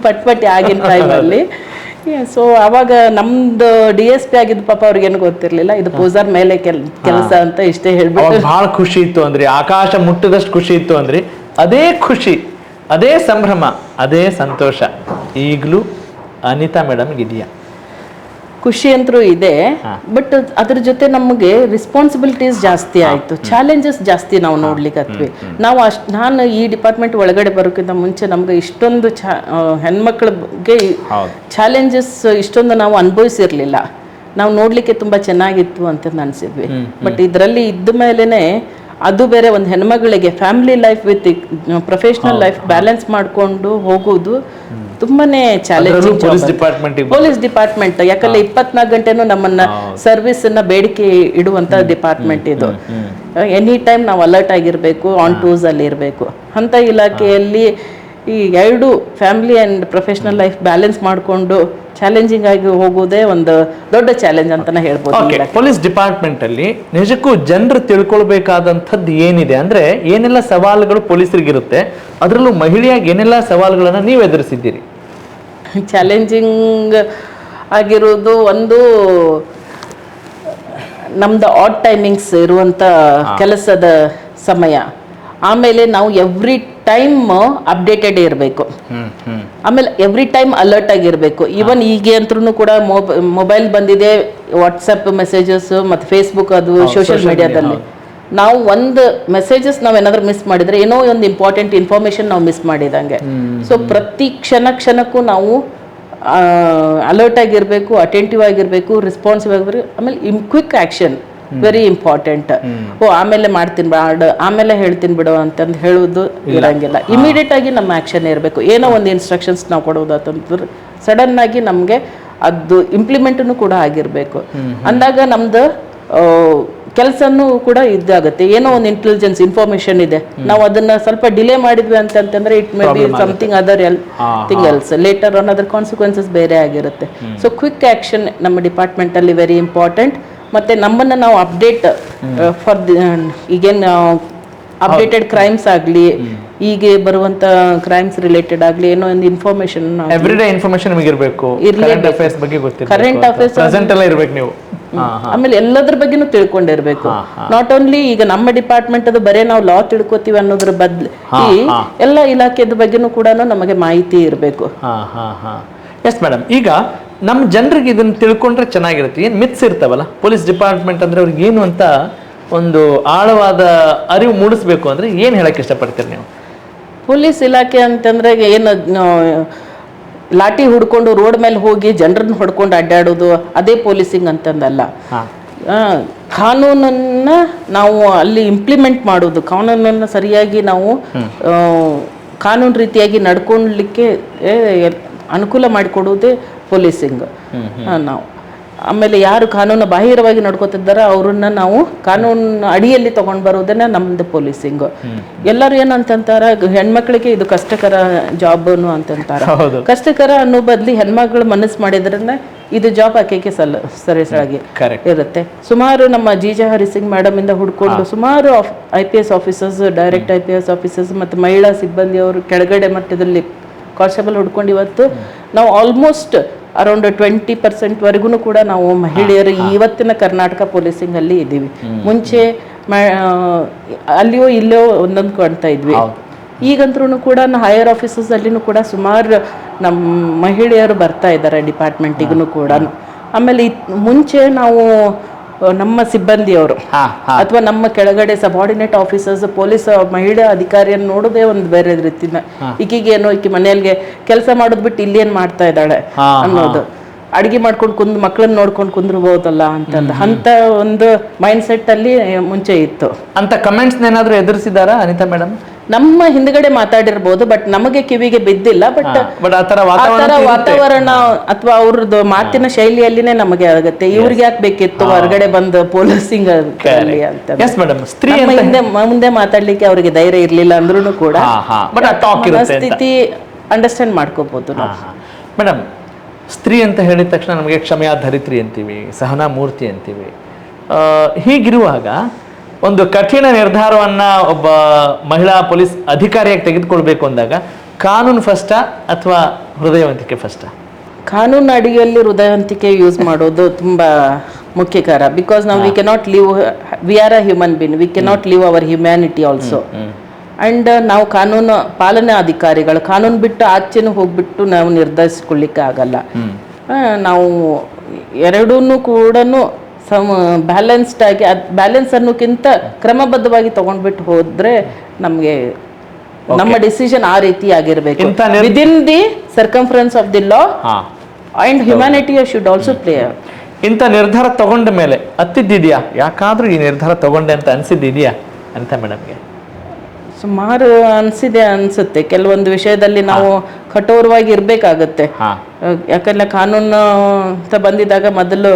ಪಟ್ಪಟ್ಟಿ ಆಗಿನ ಟೈಮಲ್ಲಿ. ಸೊ ಅವಾಗ ನಮ್ದು DSP ಆಗಿದ್ದು ಪಾಪ ಅವ್ರಿಗೇನು ಗೊತ್ತಿರ್ಲಿಲ್ಲ, ಇದು ಪೂಜಾರ್ ಮೇಲೆ ಕೆಲಸ ಅಂತ ಇಷ್ಟೇ ಹೇಳ್ಬಿಟ್ಟು ಬಹಳ ಖುಷಿ ಇತ್ತು ಅಂದ್ರಿ, ಆಕಾಶ ಮುಟ್ಟದಷ್ಟು ಖುಷಿ ಇತ್ತು ಅಂದ್ರಿ. ಅದೇ ಖುಷಿ, ಅದೇ ಸಂಭ್ರಮ, ಅದೇ ಸಂತೋಷ ಈಗಲೂ ಅನಿತಾ ಮೇಡಮ್ಗೆ ಇದೆಯಾ? ಖುಷಿ ಅಂತೂ ಇದೆ, ಬಟ್ ಅದ್ರ ಜೊತೆ ನಮಗೆ ರೆಸ್ಪಾನ್ಸಿಬಿಲಿಟೀಸ್ ಜಾಸ್ತಿ ಆಯ್ತು, ಚಾಲೆಂಜಸ್ ಜಾಸ್ತಿ ನಾವು ನೋಡ್ಲಿಕ್ಕತ್ವಿ. ನಾನು ಈ ಡಿಪಾರ್ಟ್ಮೆಂಟ್ ಒಳಗಡೆ ಬರೋಕ್ಕಿಂತ ಮುಂಚೆ ನಮ್ಗೆ ಇಷ್ಟೊಂದು ಹೆಣ್ಮಕ್ಳಿಗೆ ಚಾಲೆಂಜಸ್ ಇಷ್ಟೊಂದು ನಾವು ಅನುಭವಿಸಿರ್ಲಿಲ್ಲ. ನಾವು ನೋಡ್ಲಿಕ್ಕೆ ತುಂಬಾ ಚೆನ್ನಾಗಿತ್ತು ಅಂತ ಅನ್ಸಿದ್ವಿ. ಬಟ್ ಇದರಲ್ಲಿ ಇದ್ದ ಮೇಲೆನೆ ಅದು ಬೇರೆ, ಒಂದು ಹೆಣ್ಮಗಳಿಗೆ family life with professional life balance ಮಾಡ್ಕೊಂಡು ಹೋಗೋದು ತುಂಬಾನೇ ಚಾಲೆಂಜಿಂಗ್. ಪೊಲೀಸ್ ಡಿಪಾರ್ಟ್ಮೆಂಟ್ ಯಾಕಂದ್ರೆ 24 ಗಂಟೆನೂ ನಮ್ಮನ್ನ ಸರ್ವಿಸ್ ಅನ್ನ ಬೇಡಿಕೆ ಇಡುವಂತ ಡಿಪಾರ್ಟ್ಮೆಂಟ್ ಇದು. ಎನಿ ಟೈಮ್ ನಾವು ಅಲರ್ಟ್ ಆಗಿರ್ಬೇಕು, ಆನ್ ಟೂಸ್ ಅಲ್ಲಿ ಇರಬೇಕು. ಅಂತ ಇಲಾಖೆಯಲ್ಲಿ ಈ ಎರಡು family and professional life balance ಮಾಡಿಕೊಂಡು ಚಾಲೆಂಜಿಂಗ್ ಆಗಿ ಹೋಗೋದೇ ಒಂದು ದೊಡ್ಡ ಚಾಲೆಂಜ್ ಅಂತಾನೆ ಹೇಳ್ಬೋದು. ಪೊಲೀಸ್ ಡಿಪಾರ್ಟ್ಮೆಂಟ್ ಅಲ್ಲಿ ನಿಜಕ್ಕೂ ಜನರು ತಿಳ್ಕೊಳ್ಬೇಕಾದಂಥದ್ದು ಏನಿದೆ ಅಂದ್ರೆ, ಏನೆಲ್ಲ ಸವಾಲುಗಳು ಪೊಲೀಸರಿಗಿರುತ್ತೆ, ಅದರಲ್ಲೂ ಮಹಿಳೆಯಾಗಿ ಏನೆಲ್ಲ ಸವಾಲುಗಳನ್ನ ನೀವು ಎದುರಿಸಿದ್ದೀರಿ? ಚಾಲೆಂಜಿಂಗ್ ಆಗಿರೋದು ಒಂದು, ನಮ್ದು ಆಡ್ ಟೈಮಿಂಗ್ಸ್ ಇರುವಂತ ಕೆಲಸದ ಸಮಯ. ಆಮೇಲೆ ನಾವು ಎವ್ರಿ ಟೈಮ್ ಅಪ್ಡೇಟೆಡ್ ಇರಬೇಕು. ಆಮೇಲೆ ಎವ್ರಿ ಟೈಮ್ ಅಲರ್ಟ್ ಆಗಿರ್ಬೇಕು. ಈವನ್ ಈಗ ಅಂತೂ ಕೂಡ ಮೊಬೈಲ್ ಬಂದಿದೆ, ವಾಟ್ಸಪ್ ಮೆಸೇಜಸ್ ಮತ್ತು ಫೇಸ್ಬುಕ್, ಅದು ಸೋಷಿಯಲ್ ಮೀಡಿಯಾದಲ್ಲಿ ನಾವು ಒಂದು ಮೆಸೇಜಸ್ ನಾವೇನಾದ್ರೂ ಮಿಸ್ ಮಾಡಿದ್ರೆ, ಏನೋ ಒಂದು ಇಂಪಾರ್ಟೆಂಟ್ ಇನ್ಫಾರ್ಮೇಶನ್ ನಾವು ಮಿಸ್ ಮಾಡಿದಂಗೆ. ಸೊ ಪ್ರತಿ ಕ್ಷಣಕ್ಕೂ ನಾವು ಅಲರ್ಟ್ ಆಗಿರ್ಬೇಕು, ಅಟೆಂಟಿವ್ ಆಗಿರ್ಬೇಕು, ರೆಸ್ಪಾನ್ಸಿವ್ ಆಗಿರ್ಬೇಕು. ಆಮೇಲೆ ಕ್ವಿಕ್ ಆಕ್ಷನ್ ವೆರಿ ಇಂಪಾರ್ಟೆಂಟ್. ಆಮೇಲೆ ಮಾಡ್ತೀನಿ ಆಮೇಲೆ ಹೇಳ್ತೀನಿ ಬಿಡು ಅಂತಂದು ಹೇಳೋದು ಇರಂಗಿಲ್ಲ. ಇಮಿಡಿಯೇಟ್ ಆಗಿ ನಮ್ಮ ಆಕ್ಷನ್ ಇರಬೇಕು. ಏನೋ ಒಂದು ಇನ್ಸ್ಟ್ರಕ್ಷನ್ಸ್ ನಾವು ಕೊಡೋದಂತಂದ್ರೆ ಸಡನ್ ಆಗಿ ನಮಗೆ ಅದು ಇಂಪ್ಲಿಮೆಂಟನ್ನು ಕೂಡ ಆಗಿರ್ಬೇಕು. ಅಂದಾಗ ನಮ್ದು ಕೆಲಸನೂ ಕೂಡ ಇದಾಗುತ್ತೆ. ಏನೋ ಒಂದು ಇಂಟೆಲಿಜೆನ್ಸ್ ಇನ್ಫಾರ್ಮೇಶನ್ ಇದೆ, ನಾವು ಅದನ್ನ ಸ್ವಲ್ಪ ಡಿಲೇ ಮಾಡಿದ್ವಿ ಅಂತಂದ್ರೆ it may be something other thing else, later on other consequences ಬೇರೆ ಆಗಿರುತ್ತೆ. ಸೊ ಕ್ವಿಕ್ ಆಕ್ಷನ್ ನಮ್ಮ ಡಿಪಾರ್ಟ್ಮೆಂಟ್ ಅಲ್ಲಿ ವೆರಿ ಇಂಪಾರ್ಟೆಂಟ್. ಮತ್ತೆ ನಮ್ಮನ್ನ ನಾವು ಅಪ್ಡೇಟ್ ಫಾರ್ ಈಗೇನು ಅಪ್ಡೇಟೆಡ್ ಕ್ರೈಮ್ಸ್ ಆಗ್ಲಿ, ಈಗ ಬರುವಂತ ಕ್ರೈಮ್ಸ್ ರಿಲೇಟೆಡ್ ಆಗ್ಲಿ, ಏನೋ ಒಂದು ಇನ್ಫಾರ್ಮೇಶನ್ ಎವ್ರಿಡೇ ಇನ್ಫಾರ್ಮೇಶನ್ ನಿಮಗೆ ಇರಬೇಕು, ಬಗ್ಗೆ ಗೊತ್ತಿರಬೇಕು, ಕರೆಂಟ್ ಅಫೇರ್ಸ್ ಪ್ರೆಸೆಂಟ್ ಎಲ್ಲ ಇರಬೇಕು ನೀವು. ಆಮೇಲೆ ಎಲ್ಲದ್ರ ಬಗ್ಗೆನೂ ತಿಳ್ಕೊಂಡಿರ್ಬೇಕು. ನಾಟ್ ಓನ್ಲಿ ಈಗ ನಮ್ಮ ಡಿಪಾರ್ಟ್ಮೆಂಟ್ ಅದು ಬರೇ ನಾವು ಲಾ ತಿಳ್ಕೊತೀವಿ ಅನ್ನೋದ್ರ ಬದ್ಲು ಈ ಎಲ್ಲ ಇಲಾಖೆದ ಬಗ್ಗೆನೂ ಕೂಡ ನಮಗೆ ಮಾಹಿತಿ ಇರಬೇಕು. ಎಸ್ ಮೇಡಮ್, ಈಗ ನಮ್ಮ ಜನರಿಗೆ ಇದನ್ನ ತಿಳ್ಕೊಂಡ್ರೆ ಚೆನ್ನಾಗಿರುತ್ತೆ. ಏನು ಮಿತ್ಸ್ ಇರ್ತಾವಲ್ಲ, ಪೊಲೀಸ್ ಡಿಪಾರ್ಟ್ಮೆಂಟ್ ಅಂದ್ರೆ ಅವ್ರಿಗೆ ಏನು ಅಂತ ಒಂದು ಆಳವಾದ ಅರಿವು ಮೂಡಿಸ್ಬೇಕು ಅಂದ್ರೆ ಏನು ಹೇಳಕ್ ಇಷ್ಟಪಡ್ತೀರಿ ನೀವು? ಪೊಲೀಸ್ ಇಲಾಖೆ ಅಂತಂದ್ರೆ ಏನು ಲಾಠಿ ಹುಡ್ಕೊಂಡು ರೋಡ್ ಮೇಲೆ ಹೋಗಿ ಜನರನ್ನ ಹೊಡ್ಕೊಂಡು ಅಡ್ಡಾಡೋದು ಅದೇ ಪೊಲೀಸಿಂಗ್ ಅಂತಂದಲ್ಲ. ಕಾನೂನನ್ನ ನಾವು ಅಲ್ಲಿ ಇಂಪ್ಲಿಮೆಂಟ್ ಮಾಡೋದು, ಕಾನೂನನ್ನ ಸರಿಯಾಗಿ ನಾವು ಕಾನೂನು ರೀತಿಯಾಗಿ ನಡ್ಕೊಳ್ಲಿಕ್ಕೆ ಅನುಕೂಲ ಮಾಡಿಕೊಡುವುದೇ ಪೊಲೀಸಿಂಗ್. ನಾವು ಆಮೇಲೆ ಯಾರು ಕಾನೂನು ಬಾಹಿರವಾಗಿ ನಡ್ಕೋತಿದ್ದಾರ ಅವ್ರನ್ನ ನಾವು ಕಾನೂನು ಅಡಿಯಲ್ಲಿ ತಗೊಂಡ್ ಬರೋದನ್ನ ನಮ್ದು ಪೊಲೀಸಿಂಗ್. ಎಲ್ಲರೂ ಏನಂತಾರ, ಹೆಣ್ಮಕ್ಳಿಗೆ ಇದು ಕಷ್ಟಕರ ಜಾಬ್ ಅಂತಂತಾರ. ಕಷ್ಟಕರ ಅನ್ನೋ ಬದ್ಲಿ ಹೆಣ್ಮಕ್ಳು ಮನಸ್ಸು ಮಾಡಿದ್ರನ್ನ ಇದು ಜಾಬ್ ಆಕೆಗೆ ಸರಿಯಾಗಿ ಇರುತ್ತೆ. ಸುಮಾರು ನಮ್ಮ ಜೀಜಾ ಹರಿಸಿಂಗ್ ಮೇಡಮ್ ಇಂದ ಹುಡ್ಕೊಂಡು ಸುಮಾರು IPS officers, direct IPS officers ಮತ್ತು ಮಹಿಳಾ ಸಿಬ್ಬಂದಿಯವರು ಕೆಳಗಡೆ ಮಟ್ಟದಲ್ಲಿ ಕಾನ್ಸ್ಟೇಬಲ್ ಹುಡ್ಕೊಂಡು ಇವತ್ತು ನಾವು ಆಲ್ಮೋಸ್ಟ್ ಅರೌಂಡ್ 20% ವರೆಗೂ ಕೂಡ ನಾವು ಮಹಿಳೆಯರು ಇವತ್ತಿನ ಕರ್ನಾಟಕ ಪೊಲೀಸಿಂಗ್ ಅಲ್ಲಿ ಇದ್ದೀವಿ. ಮುಂಚೆ ಅಲ್ಲಿಯೋ ಇಲ್ಲೋ ಒಂದೊಂದು ಕಾಣ್ತಾ ಇದ್ವಿ. ಈಗಂದ್ರೂ ಕೂಡ ಹೈಯರ್ ಆಫೀಸರ್ಸ್ ಅಲ್ಲಿನೂ ಕೂಡ ಸುಮಾರು ನಮ್ಮ ಮಹಿಳೆಯರು ಬರ್ತಾ ಇದ್ದಾರೆ ಡಿಪಾರ್ಟ್ಮೆಂಟಿಗೂ ಕೂಡ. ಆಮೇಲೆ ಮುಂಚೆ ನಾವು ನಮ್ಮ ಸಿಬ್ಬಂದಿಯವರು ಅಥವಾ ನಮ್ಮ ಕೆಳಗಡೆ ಸಬಾರ್ಡಿನೇಟ್ ಆಫೀಸರ್ಸ್, ಪೊಲೀಸ್ ಮಹಿಳಾ ಅಧಿಕಾರಿಯನ್ನು ನೋಡೋದೇ ಒಂದು ಬೇರೆ ರೀತಿನ, ಈಗೇನು ಈಕೆ ಮನೆಯಲ್ಲಿ ಕೆಲಸ ಮಾಡೋದ್ ಬಿಟ್ಟು ಇಲ್ಲೇನ್ ಮಾಡ್ತಾ ಇದ್ದಾಳೆ ಅನ್ನೋದು, ಅಡಿಗೆ ಮಾಡ್ಕೊಂಡು ಮಕ್ಕಳನ್ನ ನೋಡ್ಕೊಂಡು ಕುಂದ್ರಬಹುದಲ್ಲ ಅಂತ ಒಂದು ಮೈಂಡ್ ಸೆಟ್ ಅಲ್ಲಿ ಮುಂಚೆ ಇತ್ತು. ಅಂತ ಕಮೆಂಟ್ಸ್ ಏನಾದ್ರು ಎದುರಿಸಿದಾರ ಅನಿತಾ ಮೇಡಮ್? ನಮ್ಮ ಹಿಂದ್ಗಡೆ ಮಾತಾಡಿರ್ಬೋದು, ಬಟ್ ನಮಗೆ ಕಿವಿಗೆ ಬಿದ್ದಿಲ್ಲ. ಬಟ್ ಆ ತರ ವಾತಾವರಣ ಅಥವಾ ಅವ್ರದ್ದು ಮಾತಿನ ಶೈಲಿಯಲ್ಲಿನೇ ನಮಗೆ ಆಗುತ್ತೆ, ಇವ್ರಿಗೆ ಯಾಕೆ ಬೇಕಿತ್ತು ಹೊರಗಡೆ ಬಂದು ಪೊಲೀಸಿಂಗ್ ಅಂತ. ಮುಂದೆ ಮಾತಾಡ್ಲಿಕ್ಕೆ ಅವ್ರಿಗೆ ಧೈರ್ಯ ಇರ್ಲಿಲ್ಲ ಅಂದ್ರೂ ಕೂಡ ಸ್ಥಿತಿ ಅಂಡರ್ಸ್ಟ್ಯಾಂಡ್ ಮಾಡ್ಕೋಬಹುದು ನಾವು. ಮೇಡಮ್, ಸ್ತ್ರೀ ಅಂತ ಹೇಳಿದ ತಕ್ಷಣ ನಮಗೆ ಕ್ಷಮೆಯ ಧರಿತ್ರಿ ಅಂತೀವಿ, ಸಹನಾ ಮೂರ್ತಿ ಅಂತೀವಿ. ಹೀಗಿರುವಾಗ ಒಂದು ಕಠಿಣ ನಿರ್ಧಾರವನ್ನ ಒಬ್ಬ ಮಹಿಳಾ ಪೊಲೀಸ್ ಅಧಿಕಾರಿಯಾಗಿ ತೆಗೆದುಕೊಳ್ಬೇಕು ಅಂದಾಗ ಕಾನೂನು ಫಸ್ಟಾ ಅಥವಾ ಹೃದಯವಂತಿಕೆ ಫಸ್ಟಾ? ಕಾನೂನು ಅಡಿಯಲ್ಲಿ ಹೃದಯವಂತಿಕೆ ಯೂಸ್ ಮಾಡೋದು ತುಂಬಾ ಮುಖ್ಯಕರ. ಬಿಕಾಸ್ ನಾವು we cannot live, we are a human being, we cannot live our humanity also. And ನಾವು ಕಾನೂನು ಪಾಲನೆ ಅಧಿಕಾರಿಗಳು, ಕಾನೂನು ಬಿಟ್ಟು ಆಚೆನೂ ಹೋಗ್ಬಿಟ್ಟು ನಾವು ನಿರ್ಧರಿಸ್ಕೊಳ್ಳಿಕ್ಕೆ ಆಗಲ್ಲ. ನಾವು ಎರಡನ್ನೂ ಕೂಡ ಬ್ಯಾಲೆನ್ಸ್ಡ್ ಆಗಿ, ಬ್ಯಾಲೆನ್ಸ್ ಅನ್ನೋಕ್ಕಿಂತ ಕ್ರಮಬದ್ಧವಾಗಿ ತಗೊಂಡ್ಬಿಟ್ಟು ಹೋದ್ರೆ ನಮ್ಗೆ ನಮ್ಮ ಡಿಸಿಷನ್ ಆ ರೀತಿ ಆಗಿರ್ಬೇಕು. Within the circumference of the law and humanity should also play. ಇಂಥ ನಿರ್ಧಾರ ತಗೊಂಡ ಮೇಲೆ ಹತ್ತಿದ್ದಿದ್ಯಾ, ಯಾಕಾದ್ರೂ ಈ ನಿರ್ಧಾರ ತಗೊಂಡೆ ಅಂತ ಅನ್ಸಿದ್ದಿದ್ಯಾ ಅಂತ ಮೇಡಮ್ಗೆ? ಸುಮಾರು ಅನ್ಸುತ್ತೆ. ಕೆಲವೊಂದು ವಿಷಯದಲ್ಲಿ ನಾವು ಕಠೋರವಾಗಿ ಇರ್ಬೇಕಾಗತ್ತೆ. ಯಾಕಂದ್ರೆ ಕಾನೂನು ಅಂತ ಬಂದಿದಾಗ ಮೊದಲು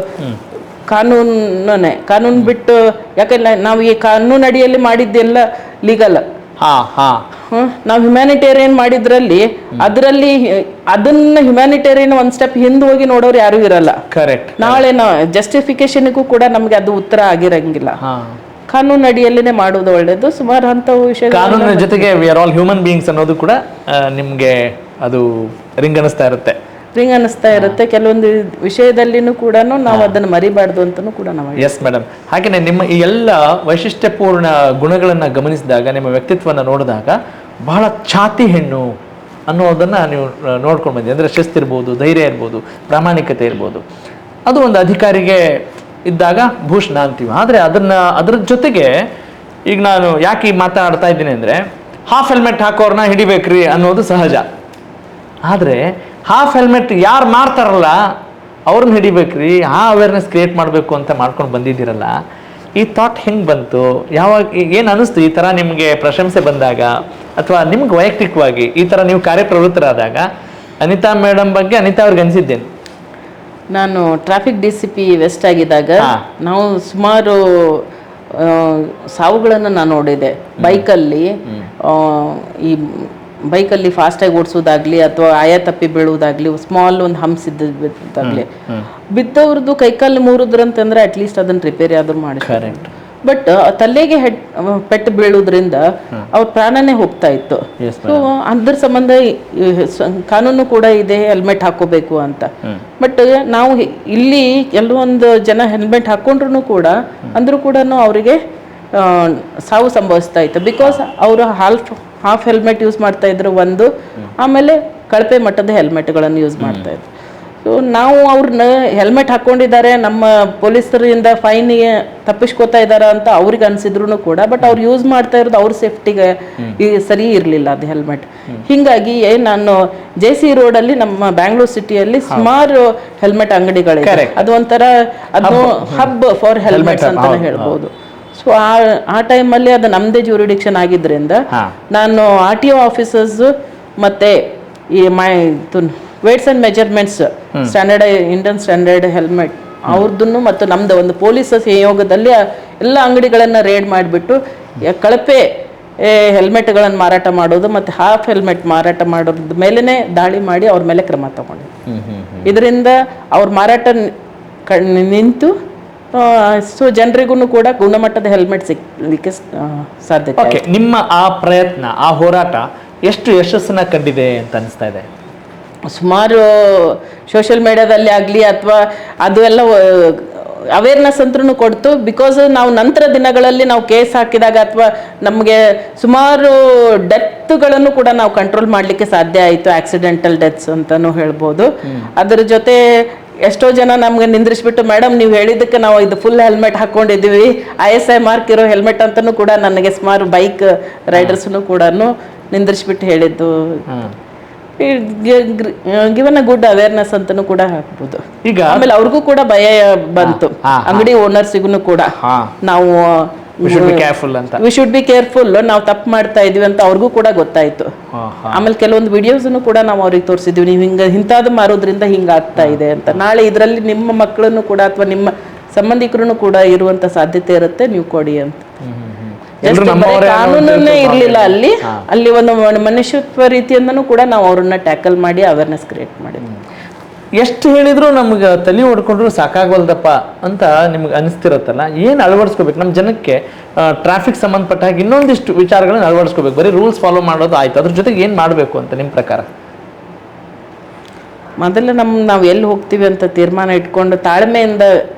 ಕಾನೂನು ಬಿಟ್ಟು, ಯಾಕಂದ್ರೆ ನಾವು ಈ ಕಾನೂನು ಅಡಿಯಲ್ಲಿ ಮಾಡಿದ್ದೆಲ್ಲ ಲೀಗಲ್. ನಾವು ಹ್ಯುಮ್ಯಾನಿಟೇರಿಯನ್ ಮಾಡಿದ್ರಲ್ಲಿ ಅದನ್ನ ಹ್ಯುಮ್ಯಾನಿಟೇರಿಯನ್ ಒಂದ್ ಸ್ಟೆಪ್ ಹಿಂದೆ ಹೋಗಿ ನೋಡೋರು ಯಾರು ಇರಲ್ಲ. ಕರೆಕ್ಟ್. ನಾಳೆ ಜಸ್ಟಿಫಿಕೇಶನ್ಗೂ ಕೂಡ ನಮ್ಗೆ ಅದು ಉತ್ತರ ಆಗಿರಂಗಿಲ್ಲ. ಕಾನೂನು ಅಡಿಯಲ್ಲಿನೇ ಮಾಡೋದು ಒಳ್ಳೇದು. ಸುಮಾರು ಅಂತ ವಿಷಯ, ಕಾನೂನಿನ ಜೊತೆಗೆ we are all human beings ಅನ್ನೋದು ಕೂಡ ನಿಮ್ಗೆ ಅದು ರಿಂಗ್ ಅನಿಸ್ತಾ ಇರುತ್ತೆ. ಕೆಲವೊಂದು ವಿಷಯದಲ್ಲಿನೂ ಕೂಡ ನಾವು ಅದನ್ನು ಮರಿಬಾರ್ದು ಅಂತನೂ ಕೂಡ ನಾವು. ಎಸ್ ಮೇಡಮ್, ಹಾಗೆಯೇ ನಿಮ್ಮ ಈ ಎಲ್ಲ ವೈಶಿಷ್ಟ್ಯಪೂರ್ಣ ಗುಣಗಳನ್ನ ಗಮನಿಸಿದಾಗ, ನಿಮ್ಮ ವ್ಯಕ್ತಿತ್ವನ ನೋಡಿದಾಗ ಬಹಳ ಛಾತಿ ಹೆಣ್ಣು ಅನ್ನೋದನ್ನ ನೀವು ನೋಡ್ಕೊಂಡು ಬಂದಿದೆ. ಅಂದ್ರೆ ಶಿಸ್ತಿರ್ಬೋದು, ಧೈರ್ಯ ಇರ್ಬೋದು, ಪ್ರಾಮಾಣಿಕತೆ ಇರ್ಬೋದು, ಅದು ಒಂದು ಅಧಿಕಾರಿಗೆ ಇದ್ದಾಗ ಭೂಷಣ ಅಂತೀವಿ. ಆದರೆ ಅದ್ರ ಜೊತೆಗೆ ಈಗ ನಾನು ಯಾಕೆ ಈ ಮಾತಾಡ್ತಾ ಇದ್ದೀನಿ ಅಂದರೆ, ಹಾಫ್ ಹೆಲ್ಮೆಟ್ ಹಾಕೋರ್ನ ಹಿಡಿಬೇಕ್ರಿ ಅನ್ನೋದು ಸಹಜ. ಆದರೆ ಹಾಫ್ ಹೆಲ್ಮೆಟ್ ಯಾರು ಮಾಡ್ತಾರಲ್ಲ ಅವ್ರನ್ನ ಹಿಡಿಬೇಕ್ರಿ, ಆ ಅವೇರ್ನೆಸ್ ಕ್ರಿಯೇಟ್ ಮಾಡಬೇಕು ಅಂತ ಮಾಡ್ಕೊಂಡು ಬಂದಿದ್ದೀರಲ್ಲ, ಈ ಥಾಟ್ ಹೆಂಗೆ ಬಂತು? ಯಾವಾಗ, ಏನು ಅನಿಸ್ತು ಈ ಥರ ನಿಮಗೆ ಪ್ರಶಂಸೆ ಬಂದಾಗ, ಅಥವಾ ನಿಮ್ಗೆ ವೈಯಕ್ತಿಕವಾಗಿ ಈ ಥರ ನೀವು ಕಾರ್ಯಪ್ರವೃತ್ತರಾದಾಗ ಅನಿತಾ ಮೇಡಮ್ ಬಗ್ಗೆ ಅನಿತಾ ಅವ್ರಿಗೆ ಅನಿಸಿದ್ದೇನೆ? ನಾನು ಟ್ರಾಫಿಕ್ DCP ವೆಸ್ಟ್ ಆಗಿದ್ದಾಗ ನಾವು ಸುಮಾರು ಸಾವುಗಳನ್ನು ನಾನು ನೋಡಿದೆ. ಬೈಕಲ್ಲಿ ಫಾಸ್ಟಾಗಿ ಓಡಿಸೋದಾಗ್ಲಿ ಅಥವಾ ಆಯಾ ತಪ್ಪಿ ಬೀಳುವುದಾಗ್ಲಿ, ಸ್ಮಾಲ್ ಒಂದು ಹಂಪ್ಸ್ ಇದ್ದಾಗಲಿ ಬಿದ್ದವ್ರದ್ದು ಕೈಕಾಲು ಮುರಿದ್ರಂತಂದ್ರೆ ಅಟ್ಲೀಸ್ಟ್ ಅದನ್ನ ರಿಪೇರಿ ಆದ್ರೂ ಮಾಡಿ. ಬಟ್ ತಲೆಗೆ ಪೆಟ್ಟು ಬೀಳುವುದ್ರಿಂದ ಅವ್ರ ಪ್ರಾಣನೇ ಹೋಗ್ತಾ ಇತ್ತು. ಸೊ ಅದ್ರ ಸಂಬಂಧ ಕಾನೂನು ಕೂಡ ಇದೆ ಹೆಲ್ಮೆಟ್ ಹಾಕೋಬೇಕು ಅಂತ. ಬಟ್ ನಾವು ಇಲ್ಲಿ ಕೆಲವೊಂದು ಜನ ಹೆಲ್ಮೆಟ್ ಹಾಕೊಂಡ್ರು ಕೂಡ ಅಂದ್ರೂ ಕೂಡ ಅವರಿಗೆ ಸಾವು ಸಂಭವಿಸ್ತಾ ಇತ್ತು. ಬಿಕಾಸ್ ಅವರು ಹಾಫ್ ಹೆಲ್ಮೆಟ್ ಯೂಸ್ ಮಾಡ್ತಾ ಇದ್ರು ಒಂದು, ಆಮೇಲೆ ಕಳಪೆ ಮಟ್ಟದ ಹೆಲ್ಮೆಟ್ಗಳನ್ನು ಯೂಸ್ ಮಾಡ್ತಾ ಇದ್ರು. ಸೊ ನಾವು ಅವ್ರನ್ನ ಹೆಲ್ಮೆಟ್ ಹಾಕೊಂಡಿದ್ದಾರೆ, ನಮ್ಮ ಪೊಲೀಸರಿಂದ ಫೈನಿಗೆ ತಪ್ಪಿಸ್ಕೋತಾ ಇದ್ದಾರ ಅಂತ ಅವ್ರಿಗೆ ಅನ್ಸಿದ್ರು ಕೂಡ, ಬಟ್ ಅವ್ರು ಯೂಸ್ ಮಾಡ್ತಾ ಇರೋದು ಅವ್ರ ಸೇಫ್ಟಿಗೆ ಸರಿ ಇರಲಿಲ್ಲ ಅದು ಹೆಲ್ಮೆಟ್. ಹಿಂಗಾಗಿ ನಾನು JC ರೋಡಲ್ಲಿ ನಮ್ಮ ಬ್ಯಾಂಗ್ಳೂರ್ ಸಿಟಿಯಲ್ಲಿ ಸುಮಾರು ಹೆಲ್ಮೆಟ್ ಅಂಗಡಿಗಳಿದೆ. ಅದು ಒಂಥರ ಅದು ಹಬ್ ಫಾರ್ ಹೆಲ್ಮೆಟ್ಸ್ ಅಂತಾನೆ ಹೇಳ್ಬೋದು. ಸೊ ಆ ಟೈಮಲ್ಲಿ ಅದು ನಮ್ಮದೇ ಜ್ಯೂರಿಡಿಕ್ಷನ್ ಆಗಿದ್ದರಿಂದ ನಾನು RTO ಆಫೀಸರ್ಸ್ ಮತ್ತೆ ಈ weights and measurements standard Indian standard helmet ಅವ್ರದ್ದು ಮತ್ತು ನಮ್ದು ಒಂದು ಪೊಲೀಸ್ ಸಹಯೋಗದಲ್ಲಿ ಎಲ್ಲ ಅಂಗಡಿಗಳನ್ನು ರೇಡ್ ಮಾಡಿಬಿಟ್ಟು ಕಳಪೆ ಹೆಲ್ಮೆಟ್ಗಳನ್ನು ಮಾರಾಟ ಮಾಡೋದು ಮತ್ತು ಹಾಫ್ ಹೆಲ್ಮೆಟ್ ಮಾರಾಟ ಮಾಡೋದ್ರ ಮೇಲೇ ದಾಳಿ ಮಾಡಿ ಅವ್ರ ಮೇಲೆ ಕ್ರಮ ತಗೊಂಡಿದ್ವಿ. ಇದರಿಂದ ಅವ್ರ ಮಾರಾಟ ನಿಂತು ಸೊ ಜನರಿಗೂ ಕೂಡ ಗುಣಮಟ್ಟದ ಹೆಲ್ಮೆಟ್ ಸಿಗ್ಲಿಕ್ಕೆ ಸಾಧ್ಯತೆ. ಓಕೆ, ನಿಮ್ಮ ಆ ಪ್ರಯತ್ನ, ಆ ಹೋರಾಟ ಎಷ್ಟು ಯಶಸ್ಸನ್ನ ಕಂಡಿದೆ ಅಂತ ಅನಿಸ್ತಾ ಇದೆ? ಸುಮಾರು ಸೋಷಿಯಲ್ ಮೀಡಿಯಾದಲ್ಲಿ ಆಗಲಿ ಅಥವಾ ಅದು ಎಲ್ಲ ಅವೇರ್ನೆಸ್ ಅಂತೂ ಕೊಡ್ತು. ಬಿಕಾಸ್ ನಾವು ನಂತರ ದಿನಗಳಲ್ಲಿ ನಾವು ಕೇಸ್ ಹಾಕಿದಾಗ ಅಥವಾ ನಮಗೆ ಸುಮಾರು ಡೆತ್ಗಳನ್ನು ಕೂಡ ನಾವು ಕಂಟ್ರೋಲ್ ಮಾಡಲಿಕ್ಕೆ ಸಾಧ್ಯ ಆಯಿತು, ಆಕ್ಸಿಡೆಂಟಲ್ ಡೆತ್ಸ್ ಅಂತಲೂ ಹೇಳ್ಬೋದು. ಅದರ ಜೊತೆ ಎಷ್ಟೋ ಜನ ನಮ್ಗೆ ನಿಂದ್ರಿಸ್ಬಿಟ್ಟು, ಮೇಡಮ್ ನೀವು ಹೇಳಿದ್ದಕ್ಕೆ ನಾವು ಇದು ಫುಲ್ ಹೆಲ್ಮೆಟ್ ಹಾಕೊಂಡಿದ್ದೀವಿ, ISI ಮಾರ್ಕ್ ಇರೋ ಹೆಲ್ಮೆಟ್ ಅಂತಲೂ ಕೂಡ ನನಗೆ ಸುಮಾರು ಬೈಕ್ ರೈಡರ್ಸ್ನು ಕೂಡ ನಿಂದ್ರಿಸ್ಬಿಟ್ಟು ಹೇಳಿದ್ದು. ಗಿವನ್ ಅ ಗುಡ್ ಅವೇರ್ನೆಸ್ ಅಂತನೂ ಕೂಡ ಹಾಕ್ಬೋದು. ಈಗ ಆಮೇಲೆ ಅವ್ರಿಗೂ ಕೂಡ ಭಯ ಬಂತು, ಅಂಗಡಿ ಓನರ್ಸಿಗೂ ಕೂಡ ನಾವು ವಿ ಶುಡ್ ಬಿ ಕೇರ್ಫುಲ್, ನಾವು ತಪ್ಪು ಮಾಡ್ತಾ ಇದೀವಿ ಅಂತ ಅವ್ರಿಗೂ ಕೂಡ ಗೊತ್ತಾಯ್ತು. ಆಮೇಲೆ ಕೆಲವೊಂದು ವಿಡಿಯೋಸ್ನು ಕೂಡ ನಾವು ಅವ್ರಿಗೆ ತೋರಿಸಿದ್ವಿ, ನೀವು ಹಿಂಗ ಇಂಥದ್ದು ಮಾರೋದ್ರಿಂದ ಹಿಂಗಾಗ್ತಾ ಇದೆ ಅಂತ. ನಾಳೆ ಇದರಲ್ಲಿ ನಿಮ್ಮ ಮಕ್ಕಳನ್ನು ಕೂಡ ಅಥವಾ ನಿಮ್ಮ ಸಂಬಂಧಿಕರನ್ನು ಕೂಡ ಇರುವಂತ ಸಾಧ್ಯತೆ ಇರುತ್ತೆ, ನೀವು ಕೊಡಿ ಅಂತ. ಕಾನೂನನ್ನೇ ಇರ್ಲಿಲ್ಲ ಅಲ್ಲಿ ಒಂದು ಮನುಷ್ಯತ್ವ ರೀತಿಯಿಂದನೂ ಕೂಡ ನಾವು ಅವ್ರನ್ನ ಟ್ಯಾಕಲ್ ಮಾಡಿ ಅವೇರ್ನೆಸ್ ಕ್ರಿಯೇಟ್ ಮಾಡಿದ್ವಿ. ಎಷ್ಟು ಹೇಳಿದ್ರು ನಮ್ಗೆ ತಲೆ ಹೊಡ್ಕೊಂಡ್ರು ಸಾಕಾಗಲ್ದಪ್ಪ ಅಂತ ನಿಮ್ಗೆ ಅನಿಸ್ತಿರತ್ತಲ್ಲ, ಏನು ಅಳವಡಿಸ್ಕೋಬೇಕು ನಮ್ಮ ಜನಕ್ಕೆ? ಟ್ರಾಫಿಕ್ ಸಂಬಂಧಪಟ್ಟ ಹಾಗೆ ಇನ್ನೊಂದಿಷ್ಟು ವಿಚಾರಗಳನ್ನ ಅಳವಡಿಸ್ಕೋಬೇಕು. ಬರೀ ರೂಲ್ಸ್ ಫಾಲೋ ಮಾಡೋದು ಆಯ್ತು, ಅದ್ರ ಜೊತೆಗೆ ಏನು ಮಾಡಬೇಕು ಅಂತ ನಿಮ್ಮ ಪ್ರಕಾರ? ಮೊದಲು ನಾವು ಎಲ್ಲಿ ಹೋಗ್ತೀವಿ ಅಂತ ತೀರ್ಮಾನ ಇಟ್ಕೊಂಡು ತಾಳ್ಮೆಯಿಂದ